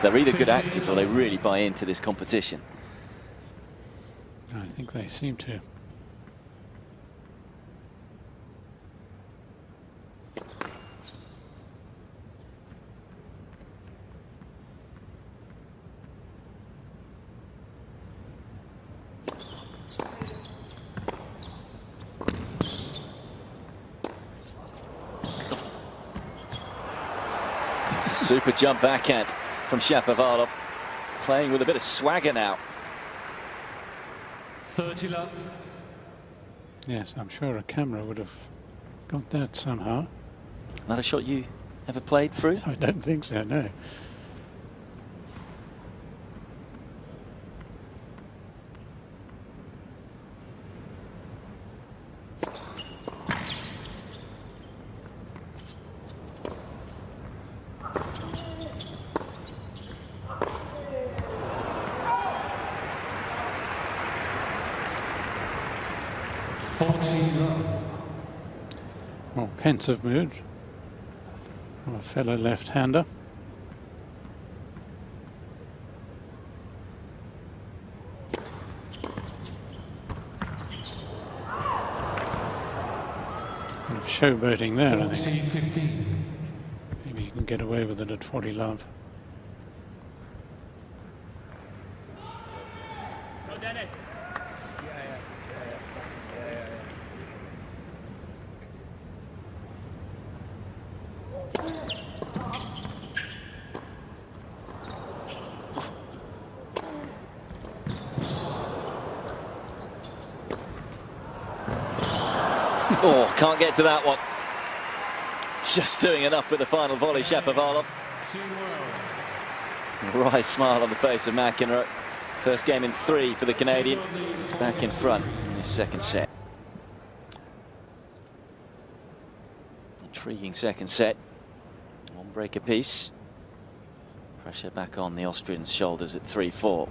They're either good actors or they really buy into this competition. I think they seem to. It's a super jump backhand from Shapovalov, playing with a bit of swagger now. 30 love. Yes, I'm sure a camera would have got that somehow. Not a shot you ever played through? I don't think so, no. More pensive mood from a fellow left-hander. Kind of showboating there, I think. 15. can get away with it at 40 love. Go, Dennis. Oh, can't get to that one. Just doing enough with the final volley, Shapovalov. Wry smile on the face of McEnroe. First game in 3 for the Canadian. He's back in front in his second set. Intriguing second set. 1 break apiece. Pressure back on the Austrians' shoulders at 3-4.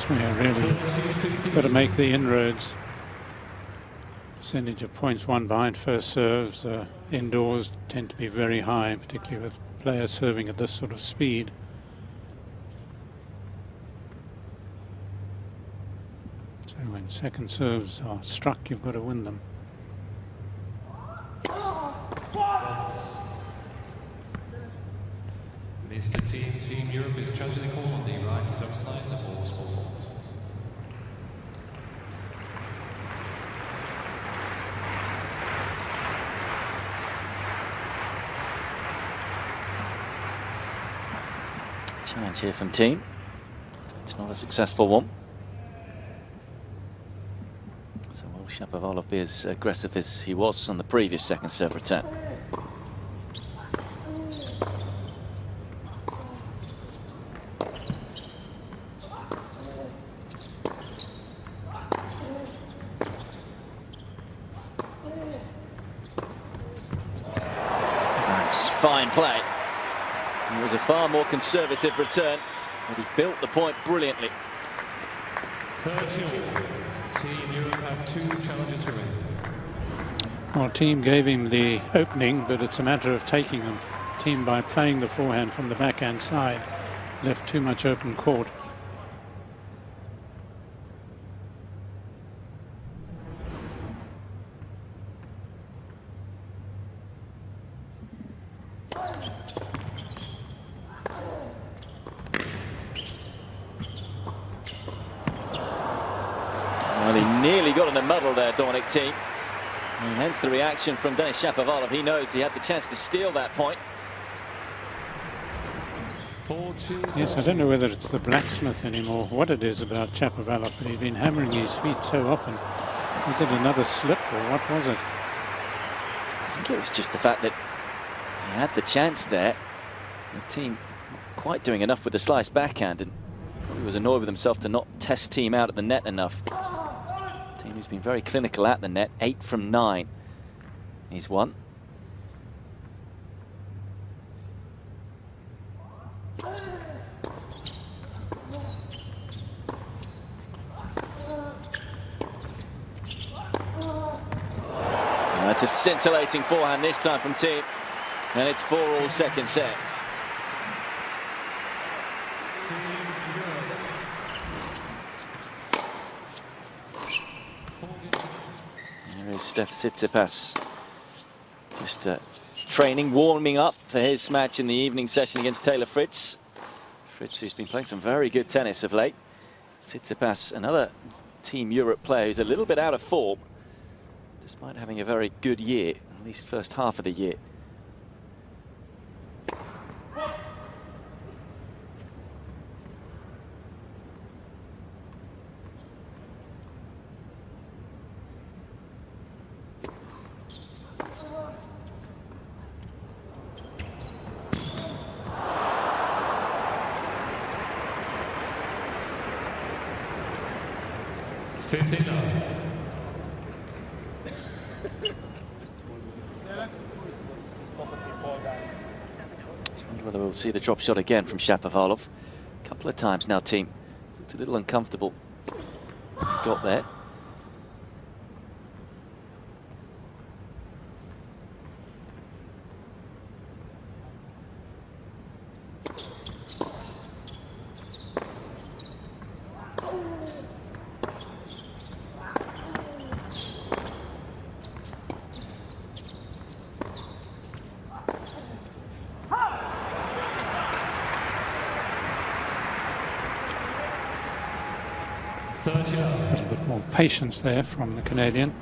Yeah, really got to make the inroads. Percentage of points won behind first serves indoors tend to be very high, particularly with players serving at this sort of speed. So when second serves are struck, you've got to win them. Mr. Thiem Europe is changing the call on the right service line. The ball is called forwards. Challenge here from Thiem. It's not a successful one. So will Shapovalov be as aggressive as he was on the previous second serve return? That's fine play. It was a far more conservative return, but he built the point brilliantly. 30. Thiem Europe have 2 challenges to win. Well, Thiem gave him the opening, but it's a matter of taking them. Thiem, by playing the forehand from the backhand side, left too much open court. Well, he nearly got in a muddle there, Dominic Thiem. And hence the reaction from Denis Shapovalov. He knows he had the chance to steal that point. 40. Yes, I don't know whether it's the blacksmith anymore, what it is about Shapovalov, but he's been hammering his feet so often. Was it another slip or what was it? I think it was just the fact that he had the chance there. The Thiem not quite doing enough with the slice backhand, and he was annoyed with himself to not test Thiem out at the net enough. Thiem has been very clinical at the net, 8 from 9. He's won. That's a scintillating forehand this time from Thiem, and it's 4-all second set. There is Steph Tsitsipas Just training, warming up for his match in the evening session against Taylor Fritz. Fritz, who's been playing some very good tennis of late. Tsitsipas, another Team Europe player who's a little bit out of form, despite having a very good year, at least first half of the year. Whether we'll see the drop shot again from Shapovalov. A couple of times now, Thiem. Looked a little uncomfortable. Got there. A little bit more patience there from the Canadian.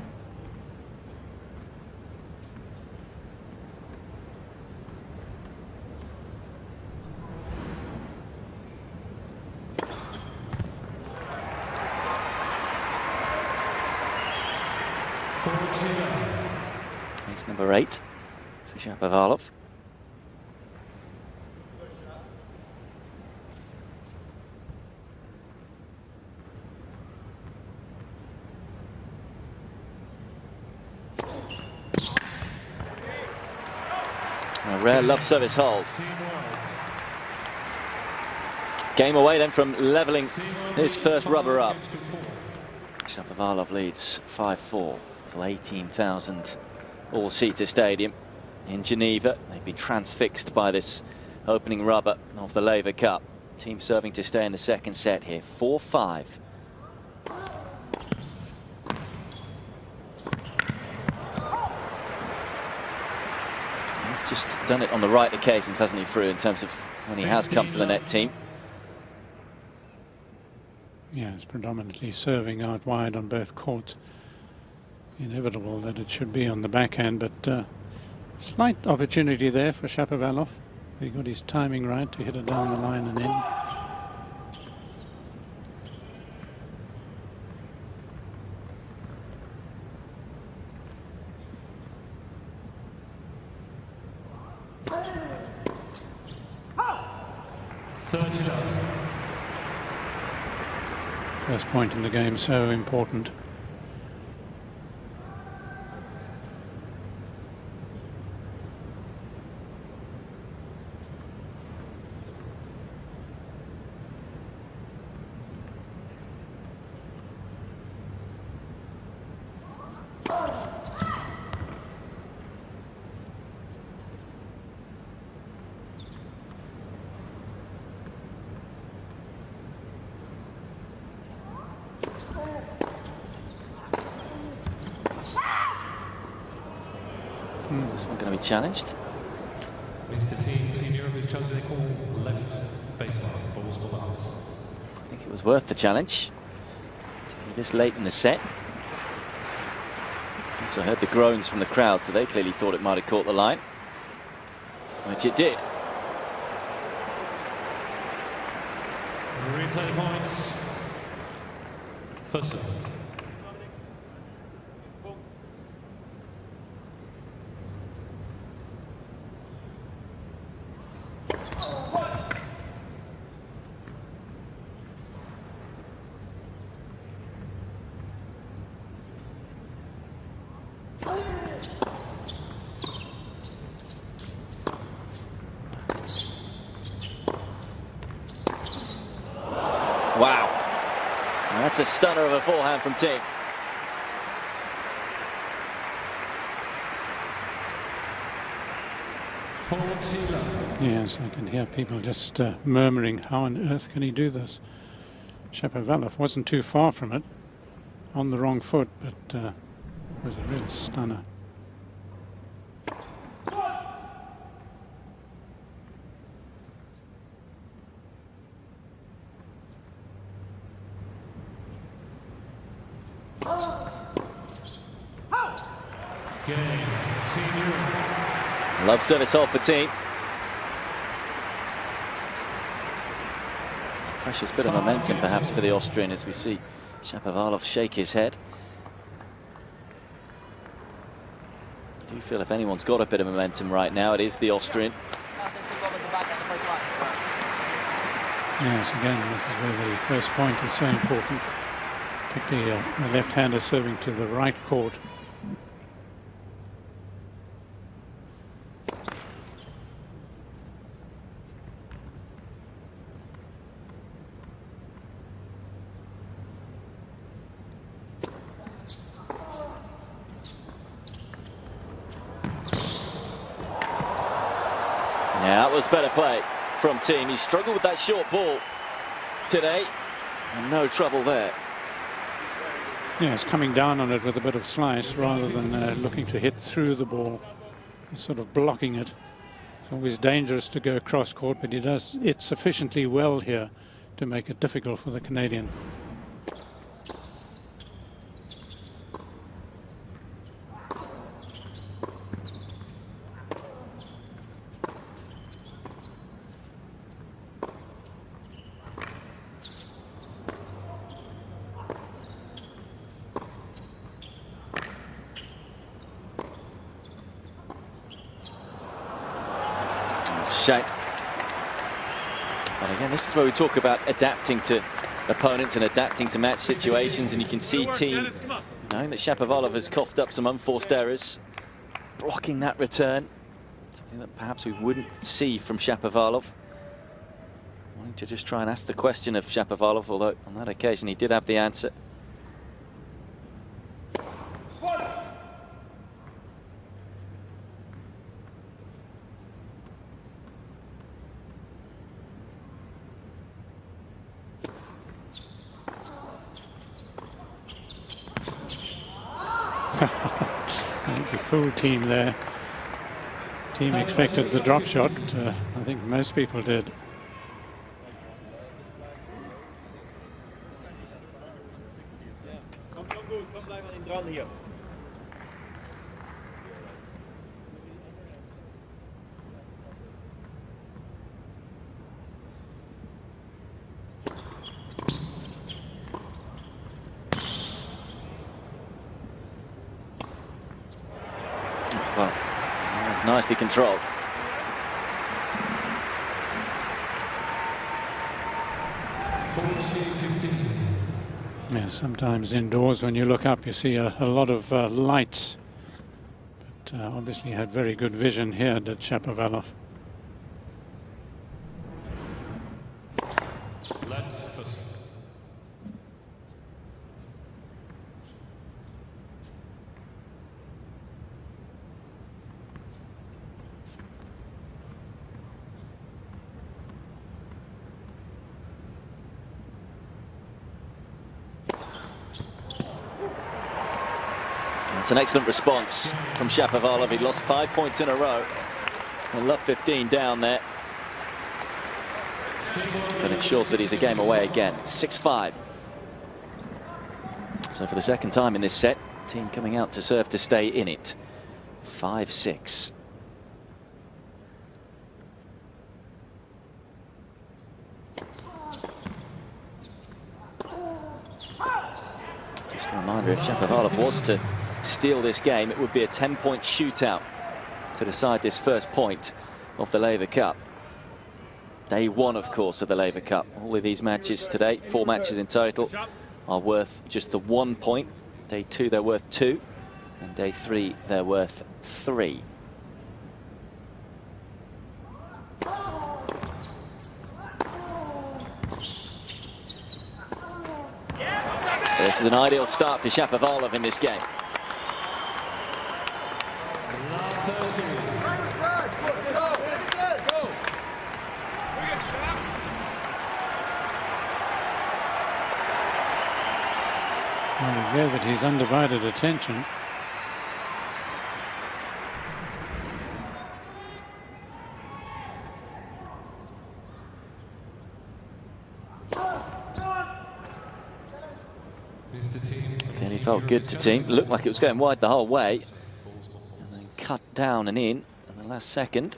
He's number 8 for Shapovalov. A rare love service hold. Game away then from levelling his first rubber up. Shapovalov leads 5-4 for 18,000 all-seater stadium in Geneva. They've been transfixed by this opening rubber of the Laver Cup. Team serving to stay in the second set here, 4-5. He's just done it on the right occasions, hasn't he, Fru, in terms of when he has come to the net, Team? Yeah, it's predominantly serving out wide on both courts. Inevitable that it should be on the backhand, but slight opportunity there for Shapovalov. He got his timing right to hit it down the line and in. First point in the game, so important. Is this one going to be challenged? Team Europe has chosen to call left baseline. Balls called out. I think it was worth the challenge, particularly this late in the set. Also heard the groans from the crowd, so they clearly thought it might have caught the line, which it did. Replay points. First serve. Wow, and that's a stunner of a forehand from Thiem. Yes, I can hear people just murmuring, how on earth can he do this? Shapovalov wasn't too far from it, on the wrong foot, but was a real stunner. Game. Team Europe. Love service off for Thiem. Precious bit of momentum perhaps for the Austrian as we see Shapovalov shake his head. I do feel if anyone's got a bit of momentum right now, it is the Austrian. Yes, again, this is where the first point is so important. Particularly the left-hander serving to the right court. Yeah, that was better play from Thiem. He struggled with that short ball today, and no trouble there. Yes, coming down on it with a bit of slice rather than looking to hit through the ball. He's sort of blocking it. It's always dangerous to go cross court, but he does it sufficiently well here to make it difficult for the Canadian. Shame. But again, this is where we talk about adapting to opponents and adapting to match situations, and you can see Thiem, knowing that Shapovalov has coughed up some unforced errors, blocking that return, something that perhaps we wouldn't see from Shapovalov. Wanting to just try and ask the question of Shapovalov, although on that occasion he did have the answer. I think the full Thiem there. Thiem expected the drop shot. I think most people did. Well, that's nicely controlled. Yeah, sometimes indoors when you look up you see a lot of lights, but obviously had very good vision here, did Shapovalov. It's an excellent response from Shapovalov. He lost 5 points in a row and left 15 down there. But ensures that he's a game away again. 6-5. So for the second time in this set, Thiem coming out to serve to stay in it. 5-6. Just a reminder, if Shapovalov was to steal this game, it would be a 10-point shootout to decide this first point of the Laver Cup. Day one, of course, of the Laver Cup. All of these matches today, 4 matches in total, are worth just the 1 point. Day 2, they're worth 2. And day 3, they're worth 3. This is an ideal start for Shapovalov in this game. Well, he gave it his undivided attention. He felt good to Thiem. Looked like it was going wide the whole way. cut down and in the last second.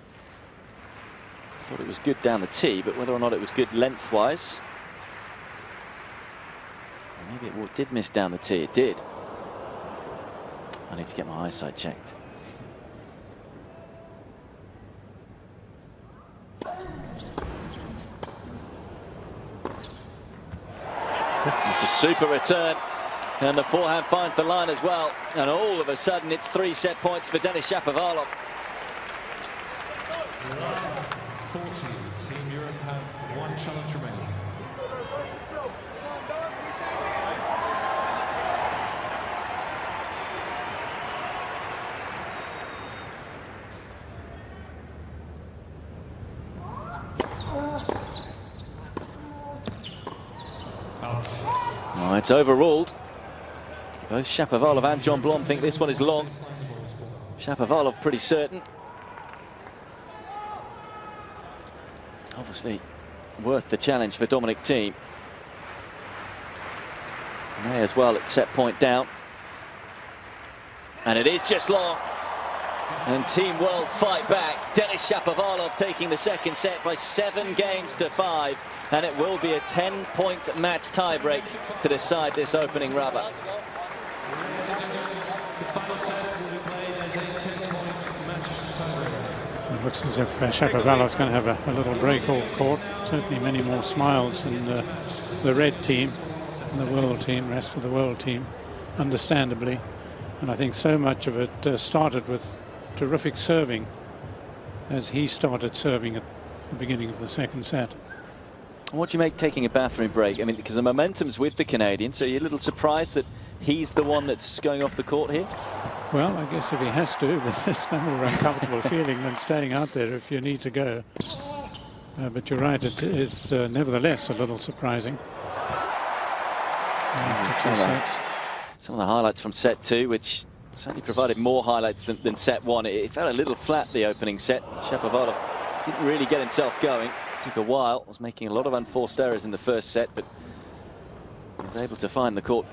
Thought it was good down the tee, but whether or not it was good lengthwise, maybe it did miss down the tee. It did. I need to get my eyesight checked. It's a super return, and the forehand finds the line as well, and all of a sudden it's 3 set points for Denis Shapovalov. 40. Team Europe have 1 challenge remaining. Oh, it's overruled. Both Shapovalov and John Blom think this one is long. Shapovalov pretty certain. Obviously worth the challenge for Dominic Thiem. May as well at set point down. And it is just long. And Team World fight back. Denis Shapovalov taking the second set by 7 games to 5. And it will be a 10-point match tiebreak to decide this opening rubber. It looks as if Shapovalov's going to have a little break off court. Certainly many more smiles than the red team and the world team, rest of the world team, understandably. And I think so much of it started with terrific serving as he started serving at the beginning of the second set. What do you make taking a bathroom break? I mean, because the momentum's with the Canadian, so you're a little surprised that he's the one that's going off the court here? Well, I guess if he has to, there's no more uncomfortable feeling than staying out there if you need to go. But you're right, it is nevertheless a little surprising. Some of the highlights from set 2, which certainly provided more highlights than set 1. It felt a little flat, the opening set. Shapovalov didn't really get himself going. Took a while, was making a lot of unforced errors in the first set, but was able to find the court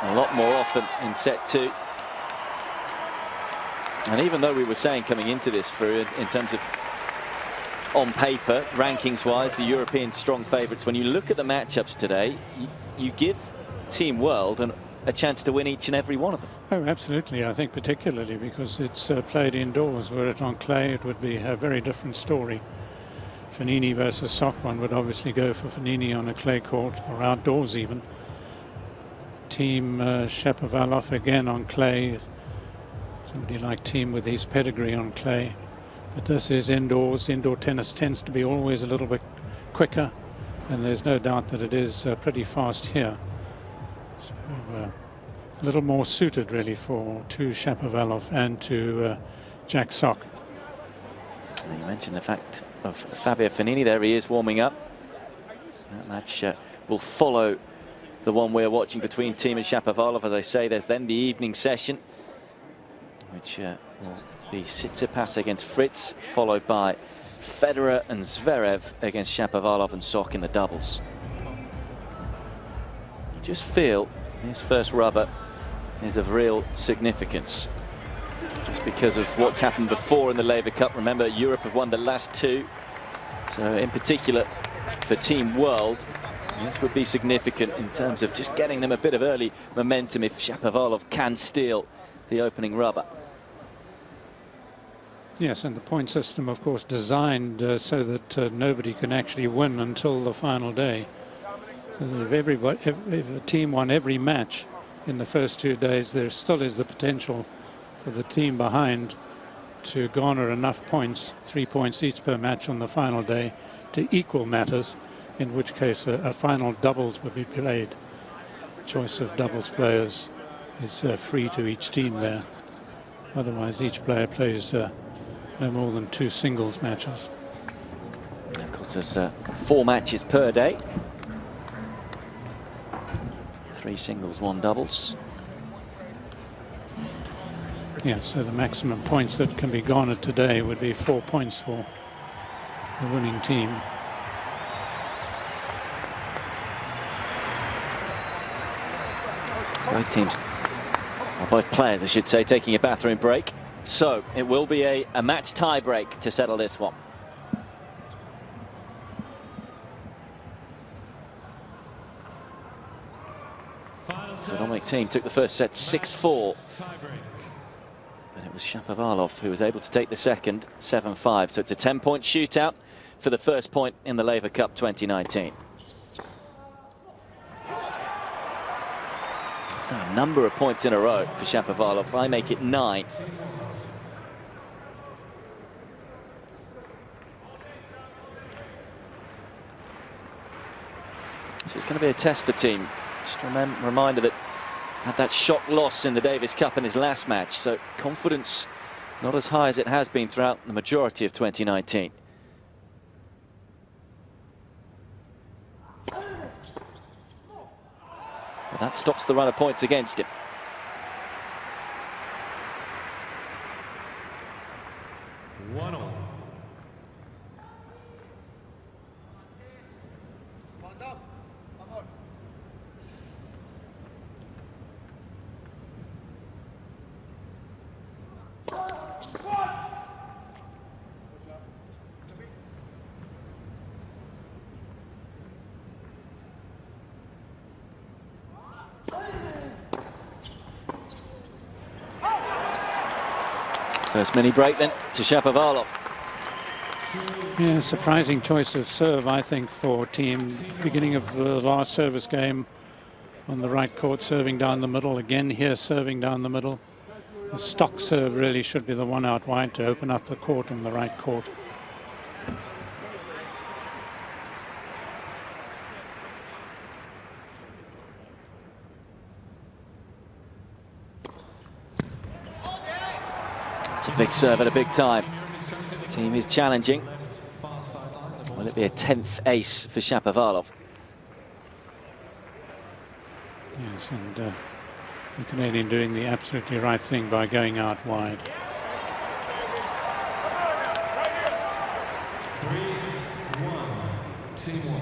a lot more often in set 2. And even though we were saying coming into this, in terms of on paper, rankings-wise, the European strong favourites, when you look at the matchups today, you give Team World a chance to win each and every one of them. Oh, absolutely. I think particularly because it's played indoors. Were it on clay, it would be a very different story. Fognini versus Sock, one would obviously go for Fognini on a clay court or outdoors even. Team Shapovalov again on clay. Somebody like Thiem with his pedigree on clay. But this is indoors. Indoor tennis tends to be always a little bit quicker, and there's no doubt that it is pretty fast here. So a little more suited really to Shapovalov and to Jack Sock. You mentioned the fact of Fabio Fognini. There he is warming up. That match will follow the one we're watching between Thiem and Shapovalov. As I say, there's then the evening session, which will be Tsitsipas against Fritz, followed by Federer and Zverev against Shapovalov and Sock in the doubles. You just feel his first rubber is of real significance, just because of what's happened before in the Laver Cup. Remember, Europe have won the last 2. So in particular for Team World, this would be significant in terms of just getting them a bit of early momentum if Shapovalov can steal the opening rubber. Yes, and the point system, of course, designed so that nobody can actually win until the final day. So that if a team won every match in the first 2 days, there still is the potential for the team behind to garner enough points, 3 points each per match on the final day, to equal matters, in which case a final doubles would be played. Choice of doubles players is free to each team there. Otherwise, each player plays no more than 2 singles matches. Of course, there's 4 matches per day. 3 singles, 1 doubles. Yes, so the maximum points that can be garnered today would be 4 points for the winning team. Both teams, or both players, I should say, taking a bathroom break. So it will be a match tie break to settle this one. So Dominic Thiem took the first set 6-4. But it was Shapovalov who was able to take the second 7-5. So it's a 10-point shootout for the first point in the Laver Cup 2019. It's now a number of points in a row for Shapovalov. I make it 9. So it's going to be a test for Thiem. Just a reminder that had that shock loss in the Davis Cup in his last match, so confidence not as high as it has been throughout the majority of 2019. But that stops the run of points against him. First mini break then to Shapovalov. Yeah, surprising choice of serve, I think, for Thiem. Beginning of the last service game on the right court, serving down the middle. Again here, serving down the middle. The stock serve really should be the one out wide to open up the court on the right court. It's a big serve at a big time. Thiem is challenging. Will it be a 10th ace for Shapovalov? Yes, and the Canadian doing the absolutely right thing by going out wide. 3-1, Thiem won.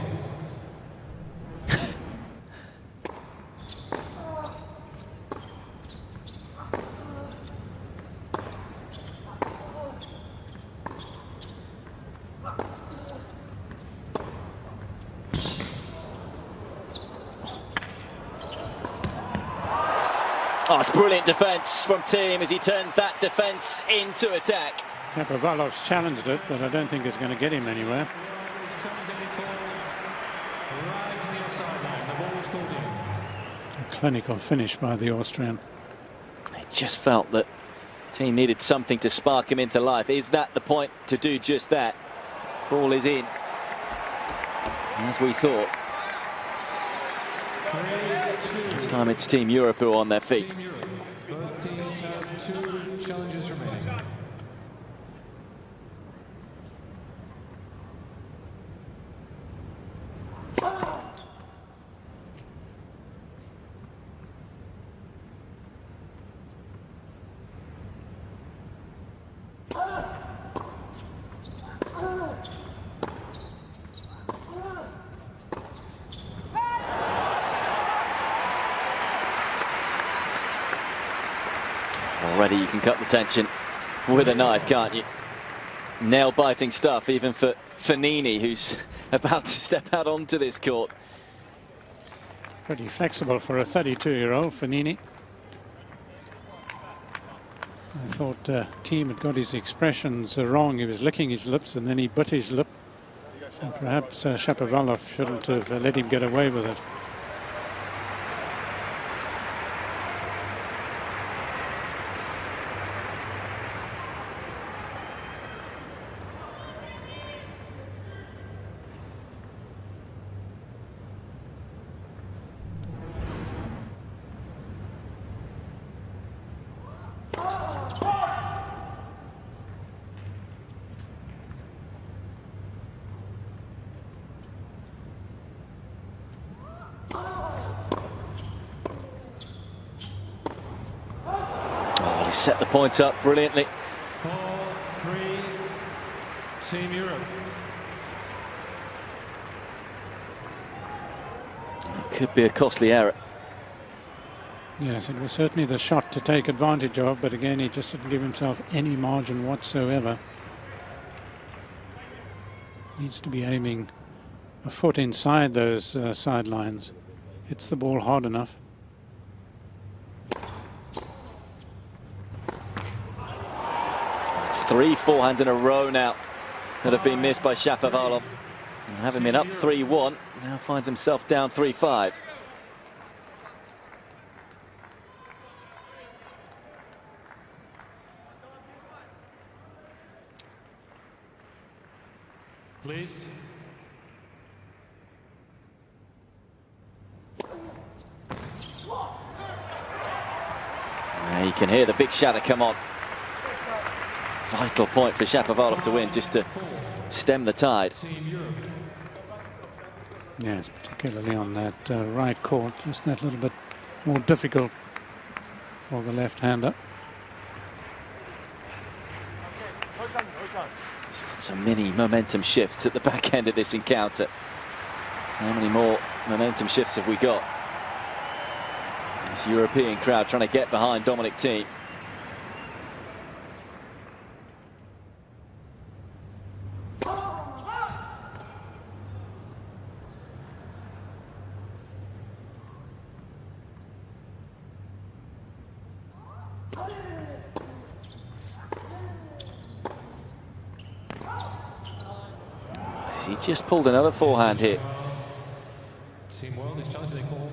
Oh, it's brilliant defence from Thiem as he turns that defence into attack. Shapovalov's challenged it, but I don't think it's going to get him anywhere. A clinical finish by the Austrian. It just felt that Thiem needed something to spark him into life. Is that the point to do just that? Ball is in, as we thought. This time it's Team Europe who are on their feet. Both teams have 2 challenges remaining. Already you can cut the tension with a knife, can't you? Nail-biting stuff, even for Fognini, who's about to step out onto this court. Pretty flexible for a 32-year-old, Fognini. I thought Thiem had got his expressions wrong. He was licking his lips and then he bit his lip. So perhaps Shapovalov shouldn't have let him get away with it. Set the point up brilliantly. 4-3, Team Europe. It could be a costly error. Yes, it was certainly the shot to take advantage of, but again, he just didn't give himself any margin whatsoever. Needs to be aiming a foot inside those sidelines. Hits the ball hard enough. It's 3 forehands in a row now that have been missed by Shapovalov. And having been up 3-1, now finds himself down 3-5. Please. You can hear the big shatter come on. Vital point for Shapovalov to win, just to stem the tide. Yes, particularly on that right court, just that little bit more difficult for the left-hander. There's lots of mini momentum shifts at the back end of this encounter. How many more momentum shifts have we got? This European crowd trying to get behind Dominic Thiem. He just pulled another forehand here.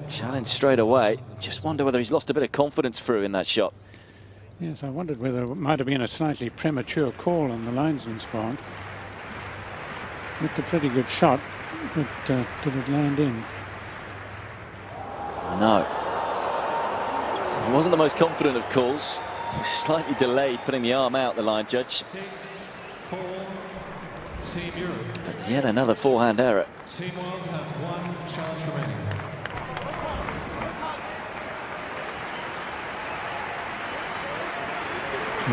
Challenge straight away. Just wonder whether he's lost a bit of confidence through in that shot. Yes, I wondered whether it might have been a slightly premature call on the linesman's part. Looked a pretty good shot, but did it land in? No. He wasn't the most confident of calls. He was slightly delayed putting the arm out, the line judge. 6-4, Team Europe. But yet another forehand error. Team World have 1 challenge remaining.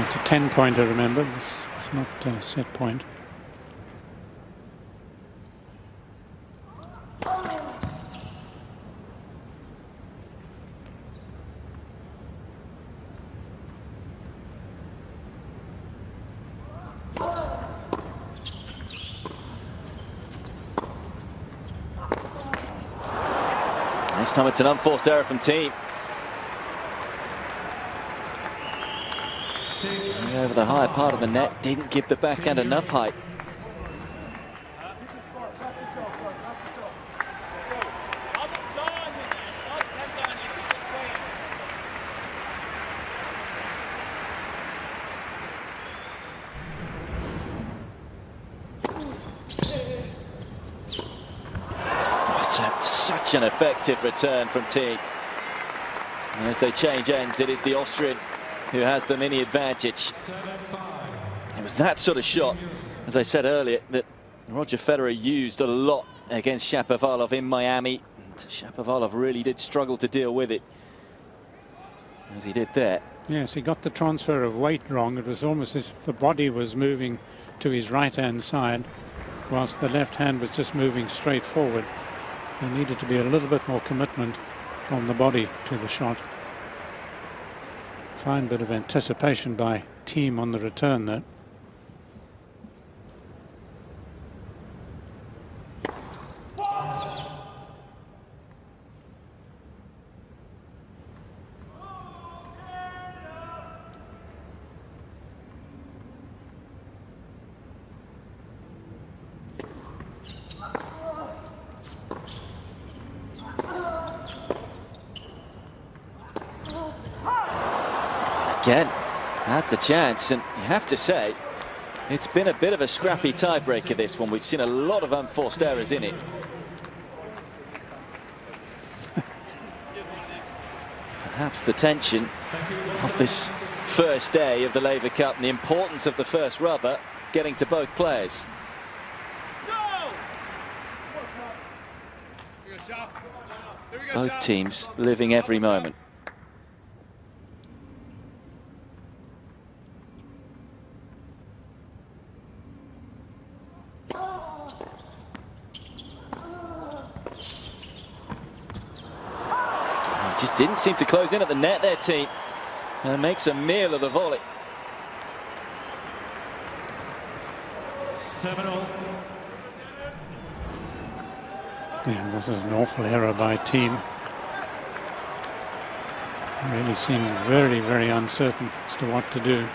It's a 10-pointer, remember. It's not a set point. This time it's an unforced error from Thiem. Over the higher part of the net, didn't give the backhand enough height. Such an effective return from Thiem. And as they change ends, it is the Austrian who has the mini advantage. It was that sort of shot, as I said earlier, that Roger Federer used a lot against Shapovalov in Miami. And Shapovalov really did struggle to deal with it, as he did there. Yes, he got the transfer of weight wrong. It was almost as if the body was moving to his right-hand side, whilst the left hand was just moving straight forward. There needed to be a little bit more commitment from the body to the shot. Fine bit of anticipation by Thiem on the return there. Again, had the chance, and you have to say, it's been a bit of a scrappy tiebreaker, this one. We've seen a lot of unforced errors in it. Perhaps the tension of this first day of the Laver Cup and the importance of the first rubber getting to both players. Both teams living every moment. Just didn't seem to close in at the net there, Thiem. And makes a meal of the volley. 7-all. Yeah, this is an awful error by Thiem. Really seemed very, very uncertain as to what to do.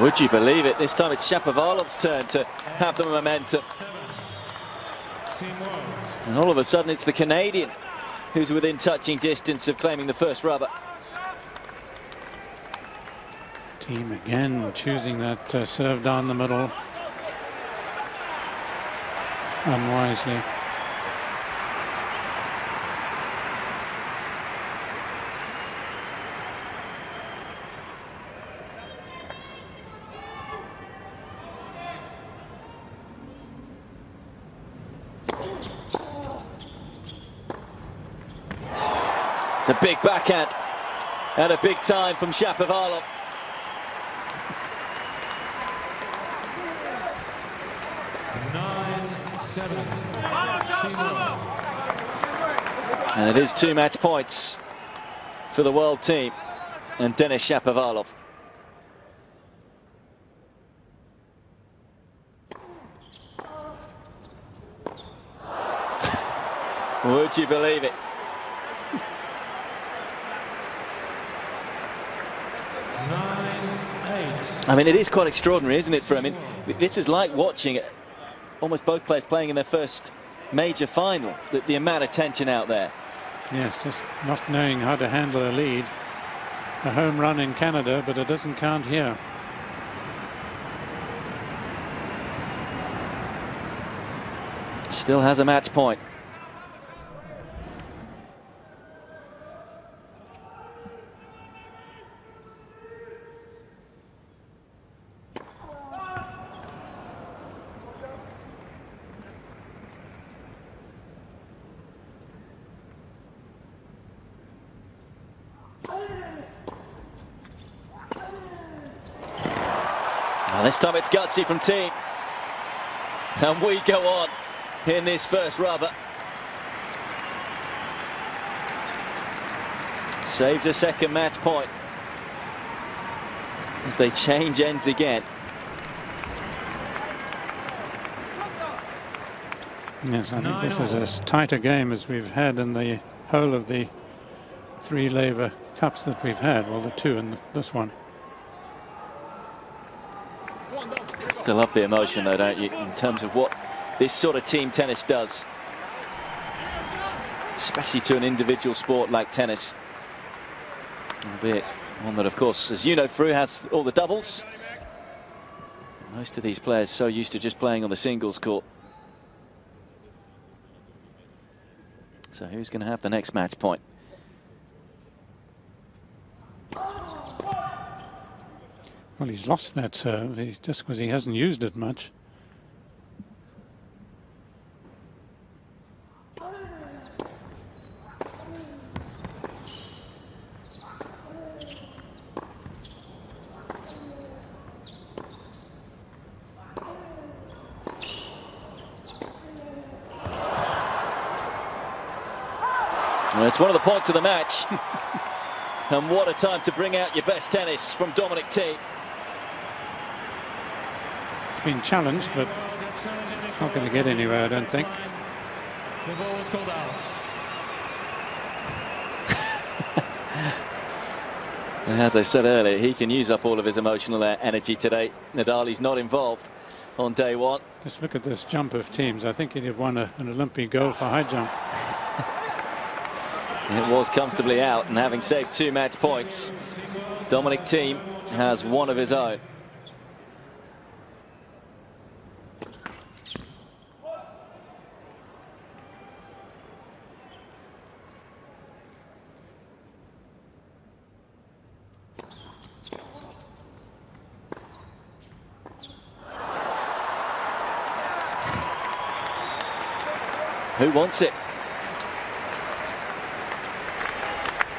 Would you believe it? This time it's Shapovalov's turn to have the momentum. And all of a sudden it's the Canadian who's within touching distance of claiming the first rubber. Thiem again choosing that serve down the middle unwisely. It's a big backhand and a big time from Shapovalov. And it is 2 match points for the world team and Denis Shapovalov. Would you believe it? I mean, it is quite extraordinary, isn't it, for him? This is like watching almost both players playing in their first major final, the amount of tension out there. Yes, just not knowing how to handle a lead. A home run in Canada, but it doesn't count here. Still has a match point. This time it's gutsy from Thiem. And we go on in this first rubber. Saves a second match point as they change ends again. Yes, I think this is as tight a game as we've had in the whole of the 3 Laver Cups that we've had. Well, the 2 and this one. I love the emotion, though, don't you, in terms of what this sort of team tennis does, especially to an individual sport like tennis, albeit one that, of course, as you know, Fru, has all the doubles. Most of these players so used to just playing on the singles court. So who's going to have the next match point? Well, he's lost that serve just because he hasn't used it much. Well, it's one of the points of the match. And what a time to bring out your best tennis from Dominic Thiem. Been challenged, but not going to get anywhere, I don't think. The ball was called out. As I said earlier, he can use up all of his emotional energy today. Nadali's not involved on day one. Just look at this jump of Thiem's. I think he'd have won an Olympic gold for high jump. It was comfortably out, and having saved 2 match points, Dominic Thiem has one of his own. Who wants it?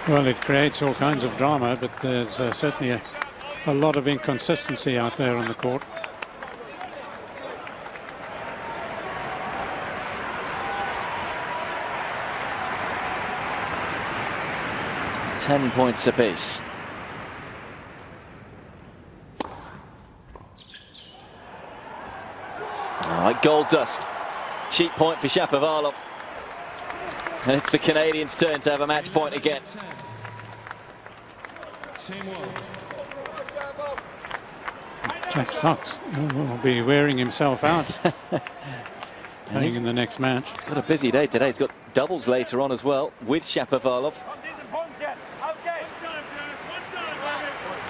Well, it creates all kinds of drama, but there's certainly a lot of inconsistency out there on the court. Ten points apiece. All right, gold dust. Cheap point for Shapovalov. And it's the Canadians' turn to have a match point again. Jack Sox will be wearing himself out playing in the next match. He's got a busy day today. He's got doubles later on as well with Shapovalov.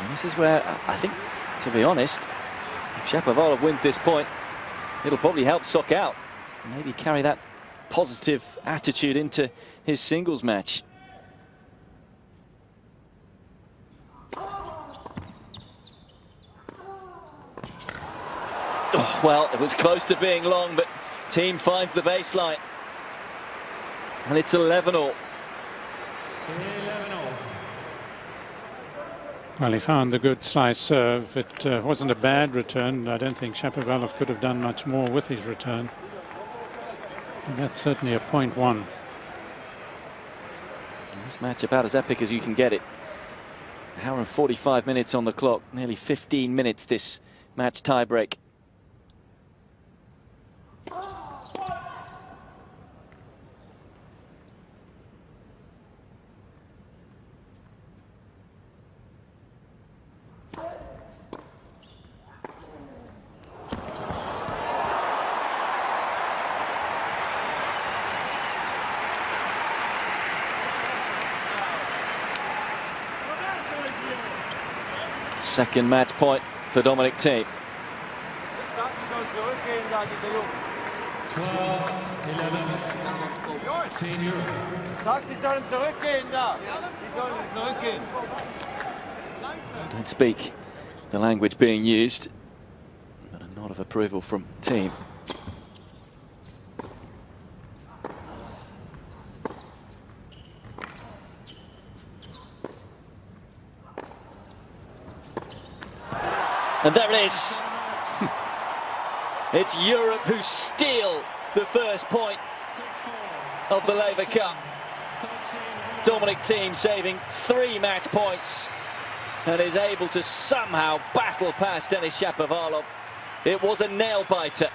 And this is where I think, to be honest, if Shapovalov wins this point, it'll probably help Sock out. Maybe carry that positive attitude into his singles match. Oh, well, it was close to being long, but Thiem finds the baseline. And it's 11-all. Well, he found the good slice serve. It wasn't a bad return. I don't think Shapovalov could have done much more with his return. And that's certainly a .1. This match about as epic as you can get it. An hour and 45 minutes on the clock. Nearly 15 minutes this match tiebreak. Second match point for Dominic Thiem. 12-11. Team Europe. Don't speak the language being used, but a nod of approval from Thiem. And there it is. It's Europe who steal the first point of the Laver Cup. Dominic Thiem saving 3 match points and is able to somehow battle past Denis Shapovalov. It was a nail-biter.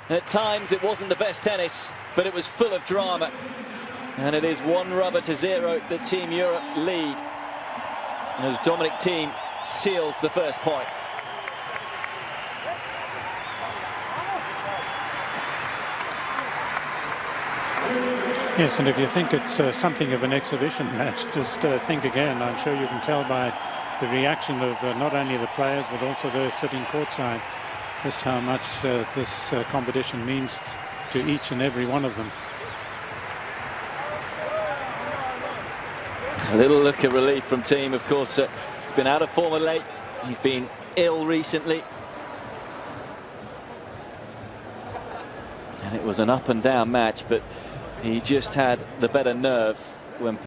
At times it wasn't the best tennis, but it was full of drama. And it is 1-0 that Team Europe lead as Dominic Thiem seals the first point. Yes, and if you think it's something of an exhibition match, just think again. I'm sure you can tell by the reaction of not only the players but also those sitting courtside just how much this competition means to each and every one of them. A little look of relief from Thiem, of course. He's been out of form of late. He's been ill recently. And it was an up and down match, but he just had the better nerve when